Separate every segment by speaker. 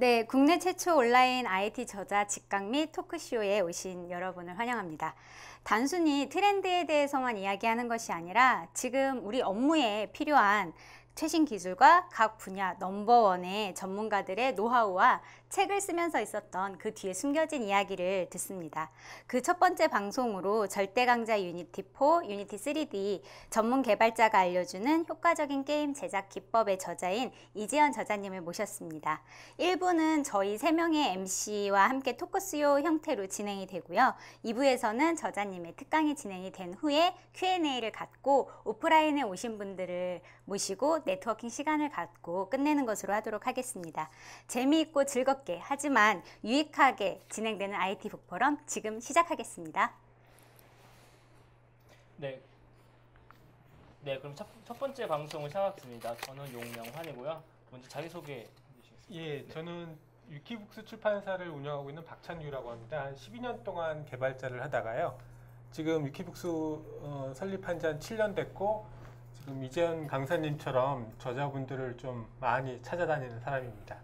Speaker 1: 네, 국내 최초 온라인 IT 저자 직강 및 토크쇼에 오신 여러분을 환영합니다. 단순히 트렌드에 대해서만 이야기하는 것이 아니라 지금 우리 업무에 필요한 최신 기술과 각 분야 넘버원의 전문가들의 노하우와 책을 쓰면서 있었던 그 뒤에 숨겨진 이야기를 듣습니다. 그 첫 번째 방송으로 절대강자 유니티4, 유니티3D 전문 개발자가 알려주는 효과적인 게임 제작 기법의 저자인 이재현 저자님을 모셨습니다. 1부는 저희 3명의 MC와 함께 토크쇼 형태로 진행이 되고요. 2부에서는 저자님의 특강이 진행이 된 후에 Q&A를 갖고 오프라인에 오신 분들을 모시고 네트워킹 시간을 갖고 끝내는 것으로 하도록 하겠습니다. 재미있고 즐겁게 하지만 유익하게 진행되는 IT 북포럼 지금 시작하겠습니다.
Speaker 2: 네, 그럼 첫 번째 방송을 시작하겠습니다. 저는 용명환이고요. 먼저 자기소개 해주시겠습니다.
Speaker 3: 예, 저는 위키북스 출판사를 운영하고 있는 박찬규라고 합니다. 한 12년 동안 개발자를 하다가요. 지금 위키북스 설립한 지 한 7년 됐고 지금 이재현 강사님처럼 저자분들을 좀 많이 찾아다니는 사람입니다.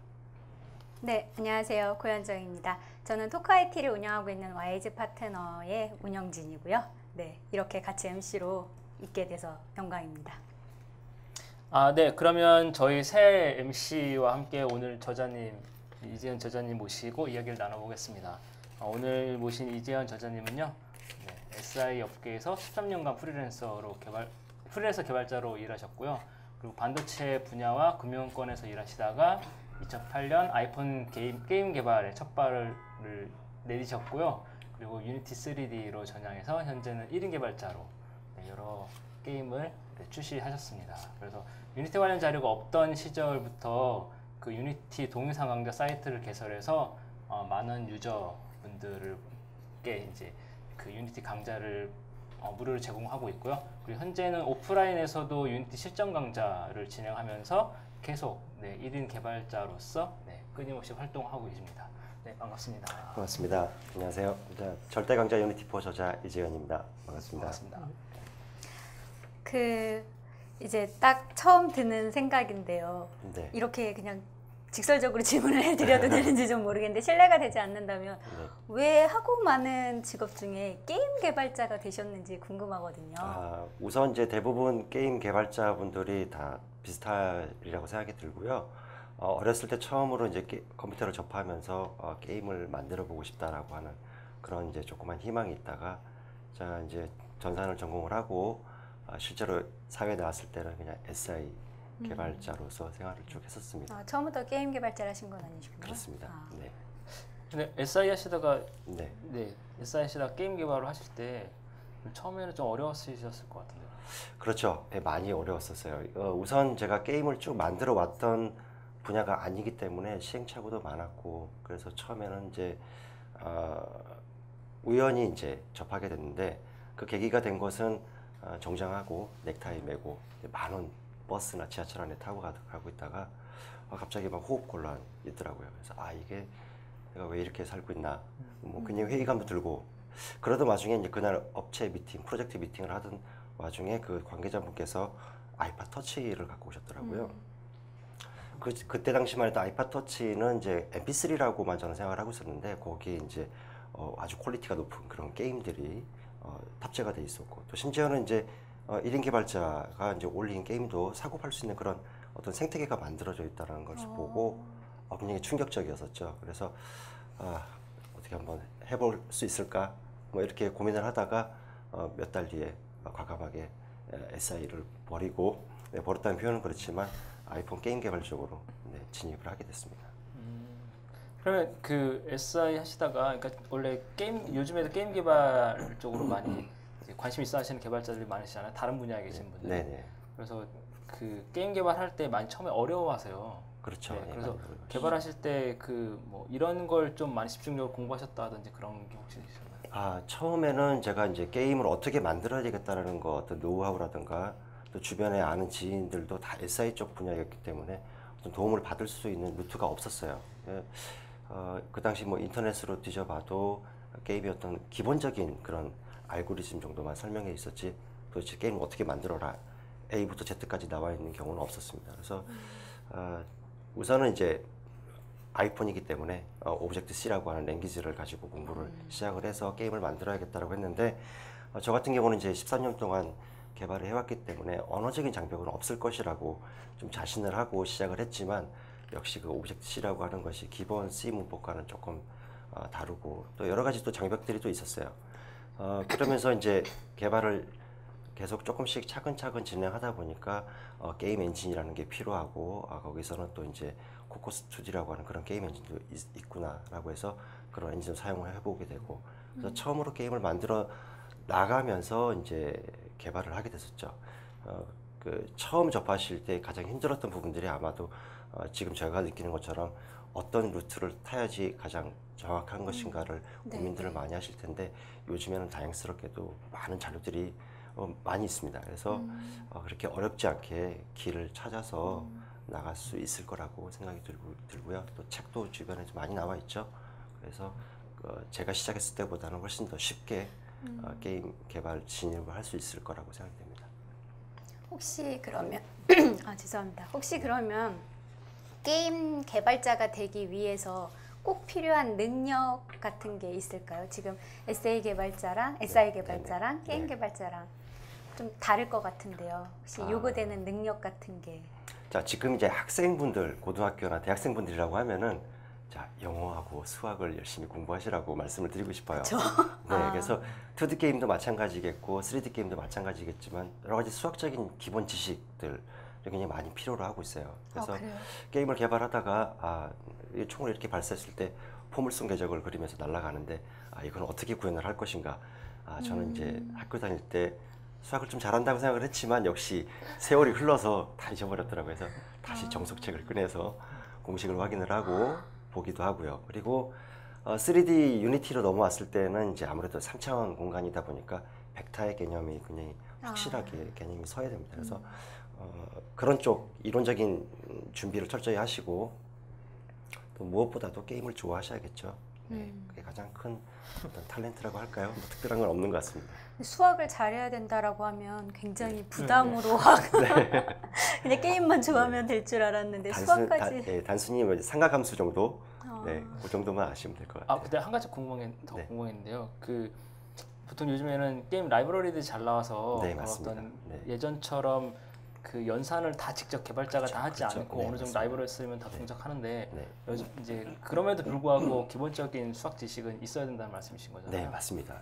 Speaker 1: 네, 안녕하세요. 고현정입니다. 저는 토크IT를 운영하고 있는 와이즈 파트너의 운영진이고요. 네, 이렇게 같이 MC로 있게 돼서 영광입니다.
Speaker 2: 네, 그러면 저희 새 MC와 함께 오늘 저자님, 이재현 저자님 모시고 이야기를 나눠보겠습니다. 오늘 모신 이재현 저자님은요, SI 업계에서 13년간 프리랜서 개발자로 일하셨고요. 그리고 반도체 분야와 금융권에서 일하시다가 2008년 아이폰 게임 개발에 첫 발을 내디셨고요. 그리고 유니티 3D로 전향해서 현재는 1인 개발자로 여러 게임을 출시하셨습니다. 그래서 유니티 관련 자료가 없던 시절부터 그 유니티 동영상 강좌 사이트를 개설해서 많은 유저분들께 이제 그 유니티 강좌를 무료로 제공하고 있고요. 그리고 현재는 오프라인에서도 유니티 실전 강좌를 진행하면서 계속 1인 개발자로서 끊임없이 활동하고 계십니다. 네, 반갑습니다.
Speaker 4: 반갑습니다. 안녕하세요. 절대강자 유니티4 저자 이재현입니다. 반갑습니다.
Speaker 1: 이제 딱 처음 드는 생각인데요.
Speaker 4: 네.
Speaker 1: 이렇게 그냥 직설적으로 질문을 해드려도 되는지 좀 모르겠는데 실례가 되지 않는다면 왜 하고 많은 직업 중에 게임 개발자가 되셨는지 궁금하거든요.
Speaker 4: 우선 이제 대부분 게임 개발자분들이 다 비슷하리라고 생각이 들고요. 어렸을 때 처음으로 이제 컴퓨터를 접하면서 게임을 만들어 보고 싶다라고 하는 그런 이제 조그만 희망이 있다가 제가 이제 전산을 전공을 하고 실제로 사회에 나왔을 때는 그냥 SI 개발자로서 생활을 쭉 했었습니다.
Speaker 1: 처음부터 게임 개발자를 하신 건 아니시군요.
Speaker 4: 그렇습니다. 네.
Speaker 2: 근데 SI 하시다가 SI 하시다가 게임 개발을 하실 때 처음에는 좀 어려웠으셨을 것 같은데요.
Speaker 4: 그렇죠. 네, 많이 어려웠었어요. 우선 제가 게임을 쭉 만들어 왔던 분야가 아니기 때문에 시행착오도 많았고 그래서 처음에는 이제 우연히 이제 접하게 됐는데 그 계기가 된 것은 정장하고 넥타이 메고 많은 버스나 지하철 안에 타고 가고 있다가 갑자기 막 호흡 곤란이 있더라고요. 그래서 이게 내가 왜 이렇게 살고 있나 뭐 그냥 회의감도 들고 그러던 와중에 이제 그날 업체 미팅, 프로젝트 미팅을 하던 와중에 그 관계자분께서 아이팟 터치를 갖고 오셨더라고요. 그때 당시만 해도 아이팟 터치는 이제 MP3라고만 저는 생각을 하고 있었는데 거기에 이제 아주 퀄리티가 높은 그런 게임들이 탑재가 돼 있었고 또 심지어는 이제 1인 개발자가 이제 올린 게임도 사고 팔 수 있는 그런 어떤 생태계가 만들어져 있다는 것을 보고 굉장히 충격적이었었죠. 그래서 어떻게 한번 해볼 수 있을까 뭐 이렇게 고민을 하다가 몇 달 뒤에 과감하게 SI를 버렸다는 표현은 그렇지만 아이폰 게임 개발 쪽으로 진입을 하게 됐습니다.
Speaker 2: 그러면 그 SI 하시다가 그러니까 원래 요즘에도 게임 개발 쪽으로 많이 관심 있어 하시는 개발자들이 많으시잖아요. 다른 분야에 계신 분들.
Speaker 4: 네네.
Speaker 2: 그래서 그 게임 개발할 때 많이 처음에 어려워하세요.
Speaker 4: 그렇죠.
Speaker 2: 그래서 개발하실 때 그 뭐 이런 걸 좀 많이 집중적으로 공부하셨다든지 그런 게 혹시 있었나요?
Speaker 4: 처음에는 제가 이제 게임을 어떻게 만들어야 되겠다라는 거 어떤 노하우라든가 또 주변에 아는 지인들도 다 SI 쪽 분야였기 때문에 어떤 도움을 받을 수 있는 루트가 없었어요. 그 당시 뭐 인터넷으로 뒤져봐도 게임의 어떤 기본적인 그런 알고리즘 정도만 설명해 있었지 도대체 게임을 어떻게 만들어라 A부터 Z까지 나와 있는 경우는 없었습니다. 그래서 우선은 이제 아이폰이기 때문에 오브젝트 C라고 하는 랭귀지를 가지고 공부를 시작을 해서 게임을 만들어야겠다라고 했는데 저 같은 경우는 이제 13년 동안 개발을 해왔기 때문에 언어적인 장벽은 없을 것이라고 좀 자신을 하고 시작을 했지만 역시 그 오브젝트 C라고 하는 것이 기본 C 문법과는 조금 다르고 또 여러 가지 또 장벽들이 또 있었어요. 그러면서 이제 개발을 계속 조금씩 차근차근 진행하다 보니까 게임 엔진이라는 게 필요하고 거기서는 또 이제 코코 스튜디오라고 하는 그런 게임 엔진도 있구나라고 해서 그런 엔진을 사용을 해보게 되고 그래서 처음으로 게임을 만들어 나가면서 이제 개발을 하게 됐었죠. 그 처음 접하실 때 가장 힘들었던 부분들이 아마도 지금 제가 느끼는 것처럼 어떤 루트를 타야지 가장 정확한 것인가를 고민들을 많이 하실 텐데 요즘에는 다행스럽게도 많은 자료들이 많이 있습니다. 그래서 그렇게 어렵지 않게 길을 찾아서 나갈 수 있을 거라고 생각이 들고요. 또 책도 주변에 좀 많이 나와 있죠. 그래서 제가 시작했을 때보다는 훨씬 더 쉽게 게임 개발 진입을 할 수 있을 거라고 생각됩니다.
Speaker 1: 혹시 그러면 죄송합니다. 혹시 그러면 게임 개발자가 되기 위해서 꼭 필요한 능력 같은 게 있을까요? 지금 SI 개발자랑 게임 개발자랑 좀 다를 것 같은데요. 혹시 요구되는 능력 같은 게?
Speaker 4: 자, 지금 이제 학생분들, 고등학교나 대학생분들이라고 하면은 자, 영어하고 수학을 열심히 공부하시라고 말씀을 드리고 싶어요. 네, 그래서 2D 게임도 마찬가지겠고 3D 게임도 마찬가지겠지만 여러 가지 수학적인 기본 지식들 굉장히 많이 필요로 하고 있어요. 그래서 게임을 개발하다가 이 총을 이렇게 발사했을 때 포물선 궤적을 그리면서 날아가는데 이건 어떻게 구현을 할 것인가. 저는 이제 학교 다닐 때 수학을 좀 잘한다고 생각을 했지만 역시 세월이 흘러서 다 잊어버렸더라고요. 그래서 다시 정석책을 꺼내서 공식을 확인을 하고 보기도 하고요. 그리고 3D 유니티로 넘어왔을 때는 이제 아무래도 3차원 공간이다 보니까 벡터의 개념이 굉장히 확실하게 개념이 서야 됩니다. 그래서 그런 쪽 이론적인 준비를 철저히 하시고 또 무엇보다도 게임을 좋아하셔야겠죠. 네, 그게 가장 큰 어떤 탤런트라고 할까요? 뭐 특별한 건 없는 것 같습니다.
Speaker 1: 수학을 잘해야 된다라고 하면 굉장히 부담으로 그냥 게임만 좋아하면 될 줄 알았는데 수학까지.
Speaker 4: 단순히 뭐 삼각함수 정도, 네, 그 정도만 아시면 될 것 같아요.
Speaker 2: 근데 한 가지 궁금했는데요. 그 보통 요즘에는 게임 라이브러리들이 잘 나와서 어떤 예전처럼 그 연산을 다 직접 개발자가 다 하지 않고 어느 정도 라이브러리 쓰면 다 동작하는데 요즘 이제 그럼에도 불구하고 기본적인 수학 지식은 있어야 된다는 말씀이신 거잖아요.
Speaker 4: 네, 맞습니다.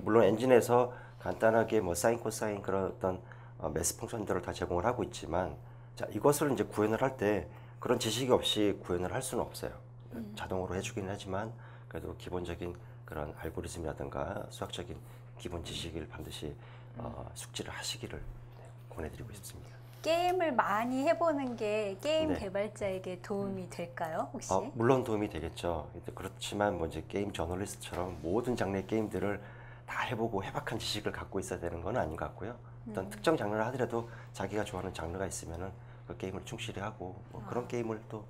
Speaker 4: 물론 엔진에서 간단하게 뭐 사인, 코사인 그런 어떤 매스 펑션들을 다 제공을 하고 있지만 자, 이것을 이제 구현을 할 때 그런 지식이 없이 구현을 할 수는 없어요. 자동으로 해주긴 하지만 그래도 기본적인 그런 알고리즘이라든가 수학적인 기본 지식을 반드시 숙지를 하시기를 권해드리고 싶습니다.
Speaker 1: 게임을 많이 해보는 게 게임 개발자에게 도움이 될까요, 혹시?
Speaker 4: 물론 도움이 되겠죠. 그렇지만 뭐 이제 게임 저널리스트처럼 모든 장르의 게임들을 다 해보고 해박한 지식을 갖고 있어야 되는 건 아닌 것 같고요. 어떤 특정 장르를 하더라도 자기가 좋아하는 장르가 있으면은 그 게임을 충실히 하고 뭐 그런 게임을 또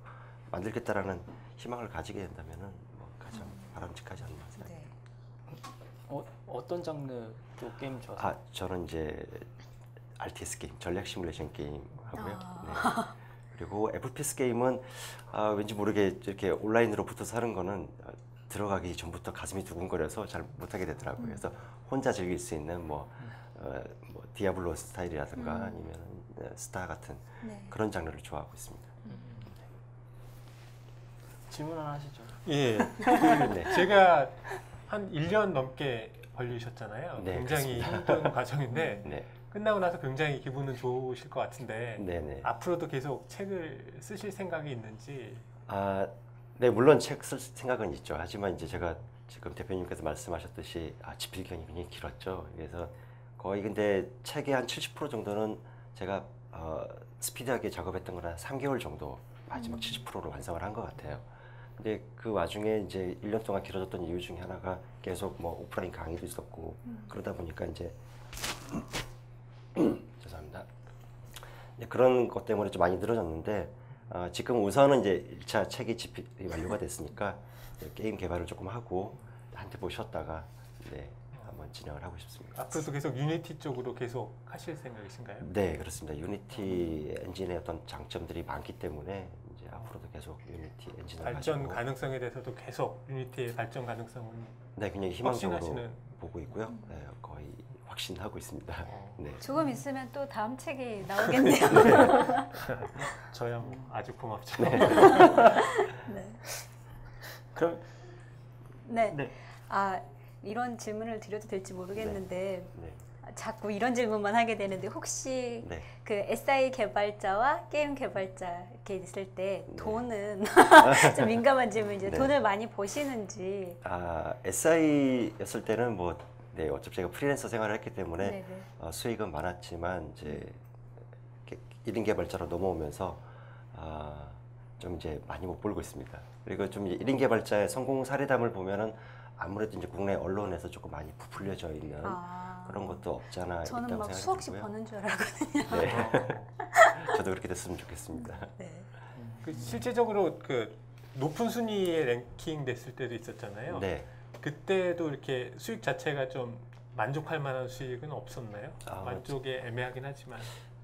Speaker 4: 만들겠다라는 희망을 가지게 된다면은 뭐 가장 바람직하지 않나 생각합니다.
Speaker 2: 어떤 장르 또 게임 좋아하세요?
Speaker 4: 저는 이제 RTS 게임, 전략 시뮬레이션 게임 하고요. 네. 그리고 FPS 게임은 왠지 모르게 이렇게 온라인으로 붙어서 하는 거는 들어가기 전부터 가슴이 두근거려서 잘 못하게 되더라고요. 그래서 혼자 즐길 수 있는 뭐 디아블로 스타일이라든가 아니면 스타 같은 그런 장르를 좋아하고 있습니다.
Speaker 2: 질문 하나 하시죠.
Speaker 3: 예, 제가 한 1년 넘게 걸리셨잖아요. 굉장히 힘든 과정인데 끝나고 나서 굉장히 기분은 좋으실 것 같은데 앞으로도 계속 책을 쓰실 생각이 있는지?
Speaker 4: 네, 물론 책 쓸 생각은 있죠. 하지만 이제 제가 지금 대표님께서 말씀하셨듯이 집필기간이 굉장히 길었죠. 그래서 거의 근데 책의 한 70% 정도는 제가 스피드하게 작업했던 건 한 3개월 정도 마지막 70%로 완성을 한 것 같아요. 근데 그 와중에 이제 1년 동안 길어졌던 이유 중에 하나가 계속 뭐 오프라인 강의도 있었고 그러다 보니까 이제 죄송합니다. 그런 것 때문에 좀 많이 늘어졌는데 지금 우선은 이제 1차 책이 집필이 완료가 됐으니까 게임 개발을 조금 하고 한테 보셨다가 한번 진행을 하고 싶습니다.
Speaker 3: 앞으로도 계속 유니티 쪽으로 계속 하실 생각이신가요?
Speaker 4: 네, 그렇습니다. 유니티 엔진의 어떤 장점들이 많기 때문에 이제 앞으로도 계속 유니티 엔진을
Speaker 3: 발전
Speaker 4: 가지고
Speaker 3: 가능성에 대해서도 계속 유니티의 발전 가능성은
Speaker 4: 네, 굉장히 희망적으로
Speaker 3: 확신하시는.
Speaker 4: 보고 있고요. 네, 거의 확신하고 있습니다. 네.
Speaker 1: 조금 있으면 또 다음 책이 나오겠네요.
Speaker 3: 저야 뭐 아주 고맙죠.
Speaker 1: 네.
Speaker 2: 그럼
Speaker 1: 네.
Speaker 2: 네.
Speaker 1: 아, 이런 질문을 드려도 될지 모르겠는데
Speaker 4: 네.
Speaker 1: 자꾸 이런 질문만 하게 되는데 혹시
Speaker 4: 네.
Speaker 1: 그 SI 개발자와 게임 개발자 이렇게 있을 때
Speaker 4: 네.
Speaker 1: 돈은 좀 민감한 질문이죠.
Speaker 4: 네.
Speaker 1: 돈을 많이 버시는지.
Speaker 4: SI였을 때는 뭐 네, 어차피 제가 프리랜서 생활을 했기 때문에
Speaker 1: 네네.
Speaker 4: 수익은 많았지만 이제 1인 개발자로 넘어오면서 좀 이제 많이 못 벌고 있습니다. 그리고 좀 이제 1인 개발자의 성공 사례담을 보면은 아무래도 이제 국내 언론에서 조금 많이 부풀려져 있는 그런 것도 없지 않아
Speaker 1: 저는
Speaker 4: 있다고
Speaker 1: 막
Speaker 4: 생각이
Speaker 1: 수억씩
Speaker 4: 들고요.
Speaker 1: 버는 줄 알았거든요.
Speaker 4: 네. 저도 그렇게 됐으면 좋겠습니다.
Speaker 1: 네.
Speaker 3: 그 실제적으로 그 높은 순위에 랭킹 됐을 때도 있었잖아요.
Speaker 4: 네.
Speaker 3: 그때도 이렇게 수익 자체가 좀 만족할 만한 수익은 없었나요?
Speaker 4: 아,
Speaker 3: 만족에 애매하긴 하지만.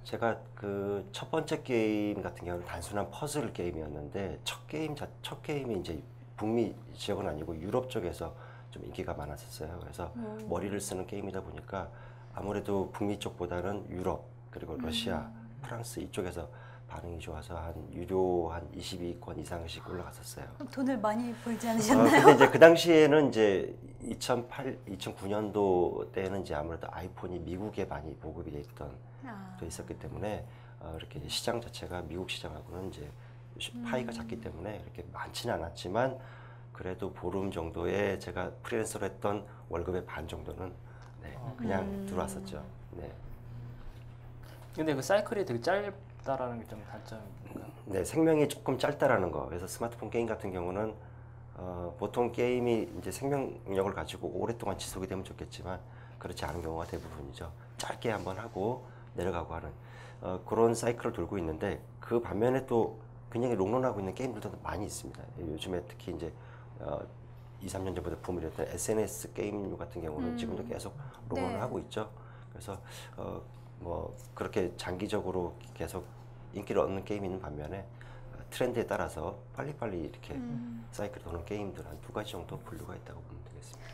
Speaker 4: 제가 그 첫 번째 게임 같은 경우는 단순한 퍼즐 게임이었는데 첫 게임이 이제 북미 지역은 아니고 유럽 쪽에서 좀 인기가 많았었어요. 그래서 머리를 쓰는 게임이다 보니까 아무래도 북미 쪽보다는 유럽 그리고 러시아, 프랑스 이쪽에서 반응이 좋아서 한 유료 한 22권 이상씩 올라갔었어요.
Speaker 1: 그럼 돈을 많이 벌지 않으셨나요?
Speaker 4: 근데 이제 그 당시에는 이제 2009년도 때는 이제 아무래도 아이폰이 미국에 많이 보급이 돼 있었기 때문에 이렇게 시장 자체가 미국 시장하고는 이제 파이가 작기 때문에 이렇게 많지는 않았지만 그래도 보름 정도에 제가 프리랜서로 했던 월급의 반 정도는 네, 그냥 들어왔었죠. 네.
Speaker 2: 근데 그 사이클이 되게 짧다라는 게 좀 단점인가요?
Speaker 4: 네, 생명이 조금 짧다라는 거. 그래서 스마트폰 게임 같은 경우는 보통 게임이 이제 생명력을 가지고 오랫동안 지속이 되면 좋겠지만 그렇지 않은 경우가 대부분이죠. 짧게 한번 하고 내려가고 하는 그런 사이클을 돌고 있는데 그 반면에 또 굉장히 롱런하고 있는 게임들도 많이 있습니다. 요즘에 특히 이제 2, 3년 전부터 붐이 됐던 SNS 게임류 같은 경우는 지금도 계속 롱런을
Speaker 1: 네.
Speaker 4: 하고 있죠. 그래서 뭐 그렇게 장기적으로 계속 인기를 얻는 게임이 있는 반면에 트렌드에 따라서 빨리빨리 이렇게 사이클 도는 게임들 한 두 가지 정도 분류가 있다고 보면 되겠습니다.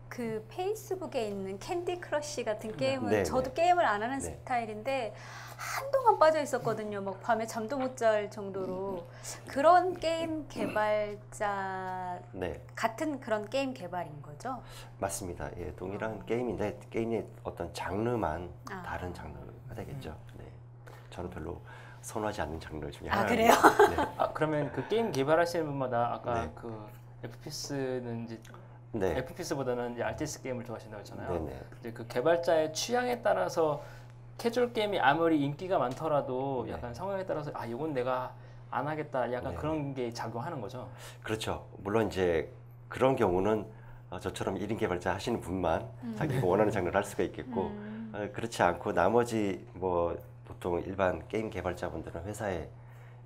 Speaker 1: 그 페이스북에 있는 캔디 크러쉬 같은 게임은
Speaker 4: 네,
Speaker 1: 저도
Speaker 4: 네.
Speaker 1: 게임을 안 하는
Speaker 4: 네.
Speaker 1: 스타일인데 한동안 빠져 있었거든요. 막 밤에 잠도 못 잘 정도로. 그런 게임 개발자
Speaker 4: 네,
Speaker 1: 같은 그런 게임 개발인 거죠?
Speaker 4: 맞습니다. 예, 동일한 게임인데 게임의 어떤 장르만
Speaker 1: 아.
Speaker 4: 다른 장르가 되겠죠. 네, 저는 별로 선호하지 않는 장르 중에
Speaker 1: 아,
Speaker 4: 하나입니다.
Speaker 2: 아 그러면 그 게임 개발하시는 분마다 아까
Speaker 4: 네.
Speaker 2: 그 FPS는 이제
Speaker 4: 네,
Speaker 2: FPS보다는 이제 RTS 게임을 좋아하신다고 했잖아요.
Speaker 4: 네, 네.
Speaker 2: 이제 그 개발자의 취향에 따라서 캐주얼 게임이 아무리 인기가 많더라도
Speaker 4: 네.
Speaker 2: 약간 상황에 따라서 아 이건 내가 안 하겠다 약간
Speaker 4: 네.
Speaker 2: 그런 게 작용하는 거죠.
Speaker 4: 그렇죠. 물론 이제 그런 경우는 저처럼 1인 개발자 하시는 분만 자기가 원하는 장르를 할 수가 있겠고 그렇지 않고 나머지 뭐 보통 일반 게임 개발자분들은 회사에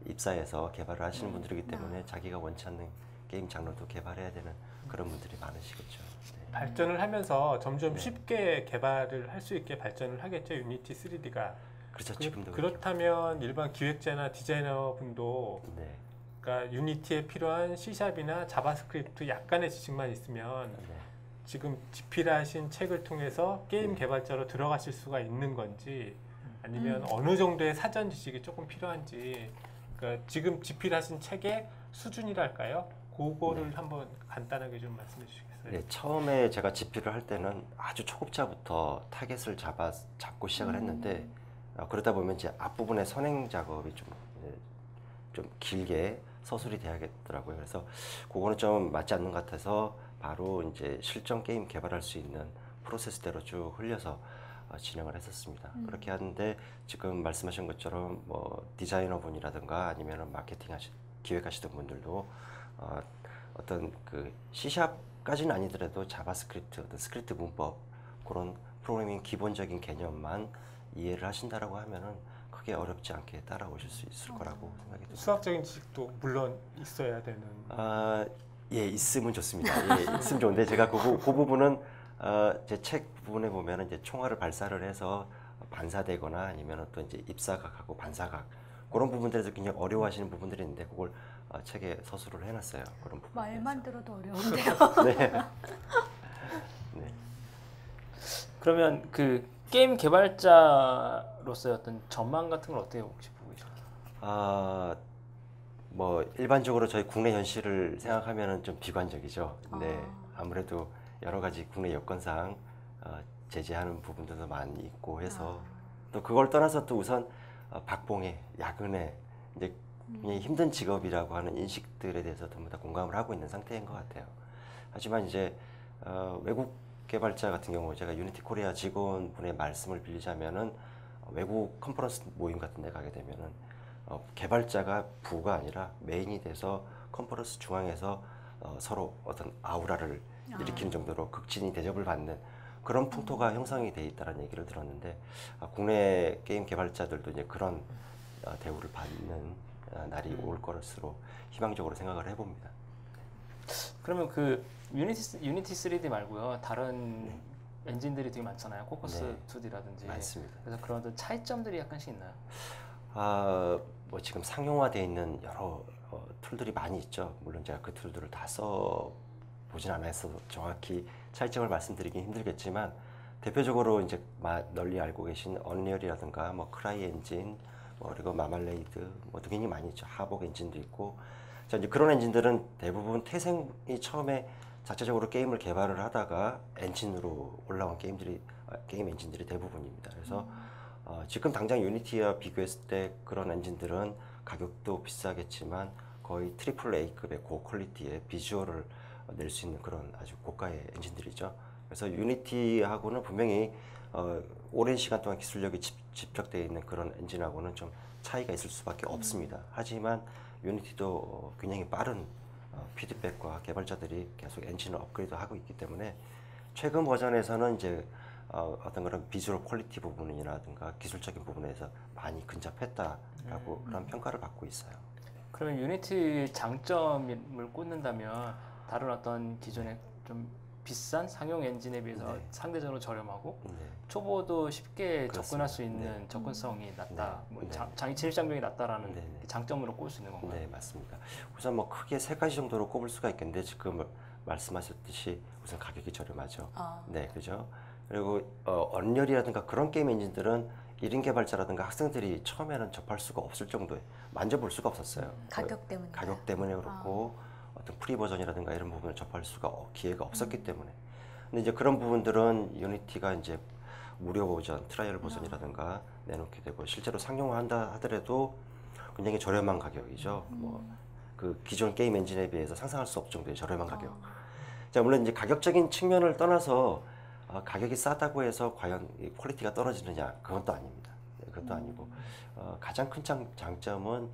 Speaker 4: 입사해서 개발을 하시는 분들이기 때문에 자기가 원치 않는 게임 장르도 개발해야 되는 그런 분들이 많으시겠죠. 네.
Speaker 3: 발전을 하면서 점점
Speaker 4: 네.
Speaker 3: 쉽게 개발을 할 수 있게 발전을 하겠죠. 유니티 3D가.
Speaker 4: 그렇죠. 지금도 그렇죠.
Speaker 3: 그렇다면 일반 기획자나 디자이너 분도
Speaker 4: 네.
Speaker 3: 그러니까 유니티에 필요한 C샵이나 자바스크립트 약간의 지식만 있으면
Speaker 4: 네.
Speaker 3: 지금 집필하신 책을 통해서 게임 개발자로 들어가실 수가 있는 건지 아니면 어느 정도의 사전 지식이 조금 필요한지 그러니까 지금 집필하신 책의 수준이랄까요? 그거를 한번 간단하게 좀 말씀해 주시겠어요?
Speaker 4: 네, 처음에 제가 집필을 할 때는 아주 초급자부터 타겟을 잡고 시작을 했는데 그러다 보면 이제 앞부분의 선행 작업이 좀 길게 서술이 돼야겠더라고요. 그래서 그거는 좀 맞지 않는 것 같아서 바로 이제 실전 게임 개발할 수 있는 프로세스대로 쭉 흘려서 진행을 했었습니다. 그렇게 하는데 지금 말씀하신 것처럼 뭐 디자이너 분이라든가 아니면 마케팅 기획하시던 분들도 어떤 그 C샵까지는 아니더라도 자바스크립트, 어떤 스크립트 문법 그런 프로그래밍 기본적인 개념만 이해를 하신다라고 하면은 크게 어렵지 않게 따라오실 수 있을 거라고 생각이 듭니다.
Speaker 3: 수학적인 지식도 물론 있어야 되는.
Speaker 4: 예, 있으면 좋습니다. 예, 있으면 좋은데 제가 그 부분은 제 책 부분에 보면은 이제 총알을 발사를 해서 반사되거나 아니면 어떤 이제 입사각하고 반사각 그런 부분들에서 굉장히 어려워하시는 부분들이 있는데 그걸 책에 서술을 해놨어요. 그런 부분.
Speaker 1: 말만 들어도 어려운데요.
Speaker 4: 네. 네.
Speaker 2: 그러면 그 게임 개발자로서의 어떤 전망 같은 걸 어떻게 혹시 보고 계십니까?
Speaker 4: 뭐 일반적으로 저희 국내 현실을 생각하면은 좀 비관적이죠. 네. 아무래도 여러 가지 국내 여건상 제재하는 부분들도 많이 있고 해서 또 그걸 떠나서 또 우선 박봉에 야근에 이제 굉장히 힘든 직업이라고 하는 인식들에 대해서 전부 다 공감을 하고 있는 상태인 것 같아요. 하지만 이제 외국 개발자 같은 경우 제가 유니티 코리아 직원분의 말씀을 빌리자면은 외국 컨퍼런스 모임 같은 데 가게 되면은 개발자가 부가 아니라 메인이 돼서 컨퍼런스 중앙에서 서로 어떤 아우라를 일으키는 정도로 극진히 대접을 받는 그런 풍토가 형성이 돼 있다는 얘기를 들었는데 국내 게임 개발자들도 이제 그런 대우를 받는 날이 올 것으로 희망적으로 생각을 해봅니다.
Speaker 2: 그러면 그 유니티 3D 말고요. 다른 엔진들이 되게 많잖아요. 코커스
Speaker 4: 네.
Speaker 2: 2D라든지.
Speaker 4: 많습니다.
Speaker 2: 그래서 그런 어떤 차이점들이 약간씩 있나요?
Speaker 4: 뭐 지금 상용화되어 있는 여러 툴들이 많이 있죠. 물론 제가 그 툴들을 다 써보진 않아서 정확히 차이점을 말씀드리긴 힘들겠지만 대표적으로 이제 널리 알고 계신 언리얼이라든가 뭐 크라이 엔진, 뭐 그리고 마말레이드 뭐 굉장히 많이 있죠. 하복 엔진도 있고. 자, 이제 그런 엔진들은 대부분 태생이 처음에 자체적으로 게임을 개발을 하다가 엔진으로 올라온 게임 엔진들이 대부분입니다. 그래서 지금 당장 유니티와 비교했을 때 그런 엔진들은 가격도 비싸겠지만 거의 트리플 A급의 고퀄리티의 비주얼을 낼 수 있는 그런 아주 고가의 엔진들이죠. 그래서 유니티하고는 분명히 오랜 시간 동안 기술력이 집적되어 있는 그런 엔진하고는 좀 차이가 있을 수밖에 없습니다. 하지만 유니티도 굉장히 빠른 피드백과 개발자들이 계속 엔진을 업그레이드하고 있기 때문에 최근 버전에서는 이제 어떤 그런 비주얼 퀄리티 부분이라든가 기술적인 부분에서 많이 근접했다라고 그런 평가를 받고 있어요.
Speaker 2: 그러면 유니티 장점을 꽂는다면 다른 어떤 기존의 좀 비싼 상용 엔진에 비해서
Speaker 4: 네.
Speaker 2: 상대적으로 저렴하고
Speaker 4: 네.
Speaker 2: 초보도 쉽게
Speaker 4: 그렇습니다.
Speaker 2: 접근할 수 있는
Speaker 4: 네.
Speaker 2: 접근성이 낮다,
Speaker 4: 네.
Speaker 2: 뭐
Speaker 4: 네.
Speaker 2: 진입 장벽이 낮다라는
Speaker 4: 네. 네.
Speaker 2: 장점으로 꼽을 수 있는 건가요?
Speaker 4: 네, 맞습니다. 우선 뭐 크게 세 가지 정도로 꼽을 수가 있겠는데 지금 말씀하셨듯이 우선 가격이 저렴하죠. 네, 그죠? 그리고 언리얼이라든가 그런 게임 엔진들은 1인 개발자라든가 학생들이 처음에는 접할 수가 없을 정도에 만져볼 수가 없었어요.
Speaker 1: 가격 때문에.
Speaker 4: 가격 때문에 그렇고 어떤 프리 버전이라든가 이런 부분을 접할 수가 기회가 없었기 때문에. 근데 이제 그런 부분들은 유니티가 이제 무료 버전, 트라이얼 버전이라든가 내놓게 되고 실제로 상용화한다 하더라도 굉장히 저렴한 가격이죠. 뭐 그 기존 게임 엔진에 비해서 상상할 수 없을 정도의 저렴한 가격. 자, 물론 이제 가격적인 측면을 떠나서 가격이 싸다고 해서 과연 이 퀄리티가 떨어지느냐 그건 또 아닙니다. 네, 그것도 아니고 가장 큰 장점은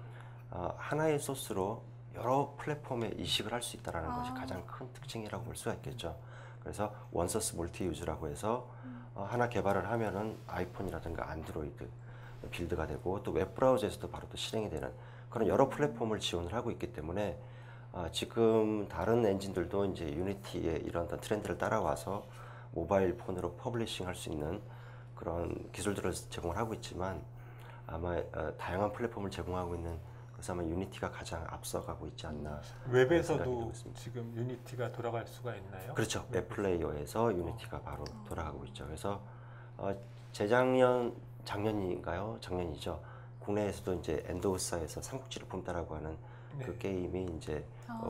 Speaker 4: 하나의 소스로 여러 플랫폼에 이식을 할 수 있다는 것이 가장 큰 특징이라고 볼 수가 있겠죠. 그래서 원소스 멀티 유즈라고 해서 하나 개발을 하면은 아이폰이라든가 안드로이드 빌드가 되고 또 웹브라우저에서도 바로 또 실행이 되는 그런 여러 플랫폼을 지원을 하고 있기 때문에 지금 다른 엔진들도 이제 유니티의 이런 어떤 트렌드를 따라와서 모바일 폰으로 퍼블리싱 할 수 있는 그런 기술들을 제공을 하고 있지만 아마 다양한 플랫폼을 제공하고 있는 그래서 아마 유니티가 가장 앞서가고 있지 않나.
Speaker 3: 웹에서도 지금 유니티가 돌아갈 수가 있나요?
Speaker 4: 그렇죠. 웹 플레이어에서 유니티가 바로 돌아가고 있죠. 그래서 작년인가요? 작년이죠. 국내에서도 이제 엔도우사에서 삼국지를 품다라고 하는
Speaker 3: 네.
Speaker 4: 그 게임이 이제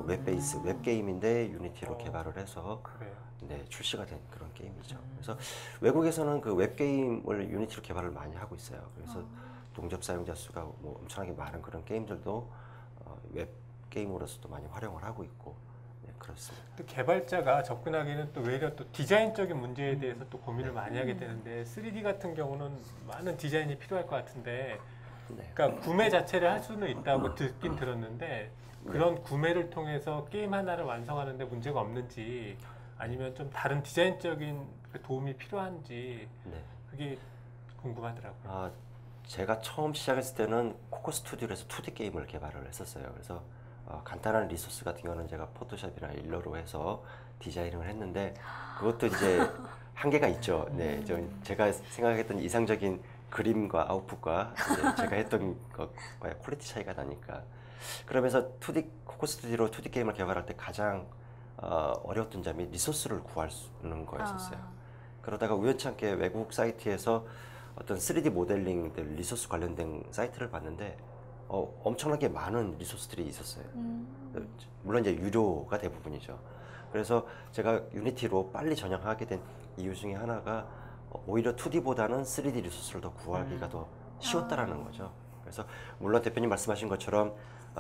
Speaker 4: 웹 베이스 웹 게임인데 유니티로 개발을 해서
Speaker 3: 그래요.
Speaker 4: 네, 출시가 된 그런 게임이죠. 그래서 외국에서는 그 웹 게임을 유니티로 개발을 많이 하고 있어요. 그래서 동접 사용자 수가 뭐 엄청나게 많은 그런 게임들도 웹 게임으로서도 많이 활용을 하고 있고 네, 그렇습니다.
Speaker 3: 또 개발자가 접근하기는 또 외려 또 디자인적인 문제에 대해서 또 고민을 많이 하게 되는데 3D 같은 경우는 많은 디자인이 필요할 것 같은데
Speaker 4: 네.
Speaker 3: 그러니까 구매 자체를 할 수는 있다고 듣긴 들었는데 그런 구매를 통해서 게임 하나를 완성하는데 문제가 없는지 아니면 좀 다른 디자인적인 도움이 필요한지
Speaker 4: 네.
Speaker 3: 그게 궁금하더라고요.
Speaker 4: 제가 처음 시작했을 때는 코코 스튜디오에서 2D 게임을 개발을 했었어요. 그래서 간단한 리소스 같은 경우는 제가 포토샵이나 일러로 해서 디자인을 했는데 그것도 이제 한계가 있죠. 네, 제가 생각했던 이상적인 그림과 아웃풋과 이제 제가 했던 것과의 퀄리티 차이가 나니까 그러면서 2D 코코 스튜디오로 2D 게임을 개발할 때 가장 어려웠던 점이 리소스를 구하는 거였었어요. 그러다가 우연찮게 외국 사이트에서 어떤 3D 모델링들 리소스 관련된 사이트를 봤는데 엄청나게 많은 리소스들이 있었어요. 물론 이제 유료가 대부분이죠. 그래서 제가 유니티로 빨리 전향하게 된 이유 중에 하나가 오히려 2D보다는 3D 리소스를 더 구하기가 더 쉬웠다라는 거죠. 그래서 물론 대표님 말씀하신 것처럼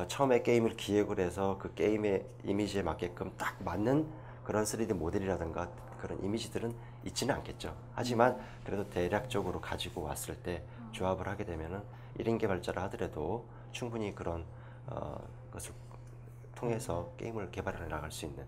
Speaker 4: 처음에 게임을 기획을 해서 그 게임의 이미지에 맞게끔 딱 맞는 그런 3D 모델이라든가 그런 이미지들은 있지는 않겠죠. 하지만 그래도 대략적으로 가지고 왔을 때 조합을 하게 되면은 1인 개발자를 하더라도 충분히 그런 것을 통해서 게임을 개발해 나갈 수 있는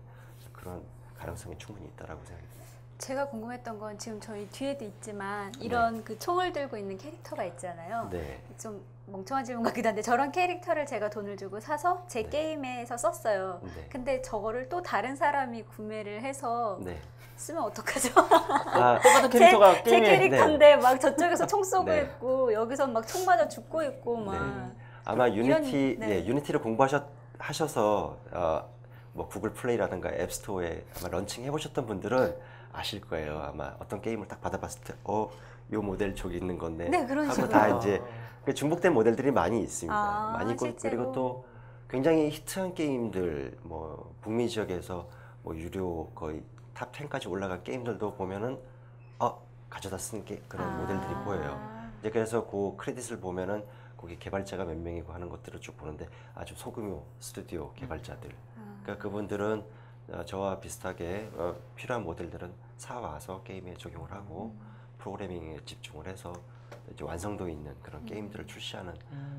Speaker 4: 그런 가능성이 충분히 있다라고 생각합니다.
Speaker 1: 제가 궁금했던 건 지금 저희 뒤에도 있지만 이런 그 총을 들고 있는 캐릭터가 있잖아요.
Speaker 4: 네.
Speaker 1: 좀 멍청한 질문 같기도 한데 저런 캐릭터를 제가 돈을 주고 사서 제 게임에서 썼어요.
Speaker 4: 네.
Speaker 1: 근데 저거를 또 다른 사람이 구매를 해서
Speaker 4: 네.
Speaker 1: 쓰면 어떡하죠?
Speaker 2: 똑같은 캐릭터가
Speaker 1: 제
Speaker 2: 게임에
Speaker 1: 캐릭터인데 막 저쪽에서 총 쏘고
Speaker 4: 네.
Speaker 1: 있고 여기서 막 총 맞아 죽고 있고 막
Speaker 4: 아마
Speaker 1: 이런-
Speaker 4: 유니티,
Speaker 1: 네.
Speaker 4: 예, 유니티를 공부하셔서 뭐 구글 플레이라든가 앱스토어에 아마 런칭 해보셨던 분들은 아실 거예요. 아마 어떤 게임을 딱 받아봤을 때, 요 모델 저기 있는 건데
Speaker 1: 네, 그런
Speaker 4: 하고
Speaker 1: 식으로.
Speaker 4: 다 이제 중복된 모델들이 많이 있습니다. 많이 있고
Speaker 1: 실제로.
Speaker 4: 그리고 또 굉장히 히트한 게임들, 뭐 북미 지역에서 뭐 유료 거의 탑 10까지 올라간 게임들도 보면은 가져다 쓴 그런 모델들이 보여요. 이제 그래서 그 크레딧을 보면은 거기 개발자가 몇 명이고 하는 것들을 쭉 보는데 아주 소규모 스튜디오 개발자들. 그러니까 그분들은 저와 비슷하게 필요한 모델들은 사와서 게임에 적용을 하고 프로그래밍에 집중을 해서 이제 완성도 있는 그런 게임들을 출시하는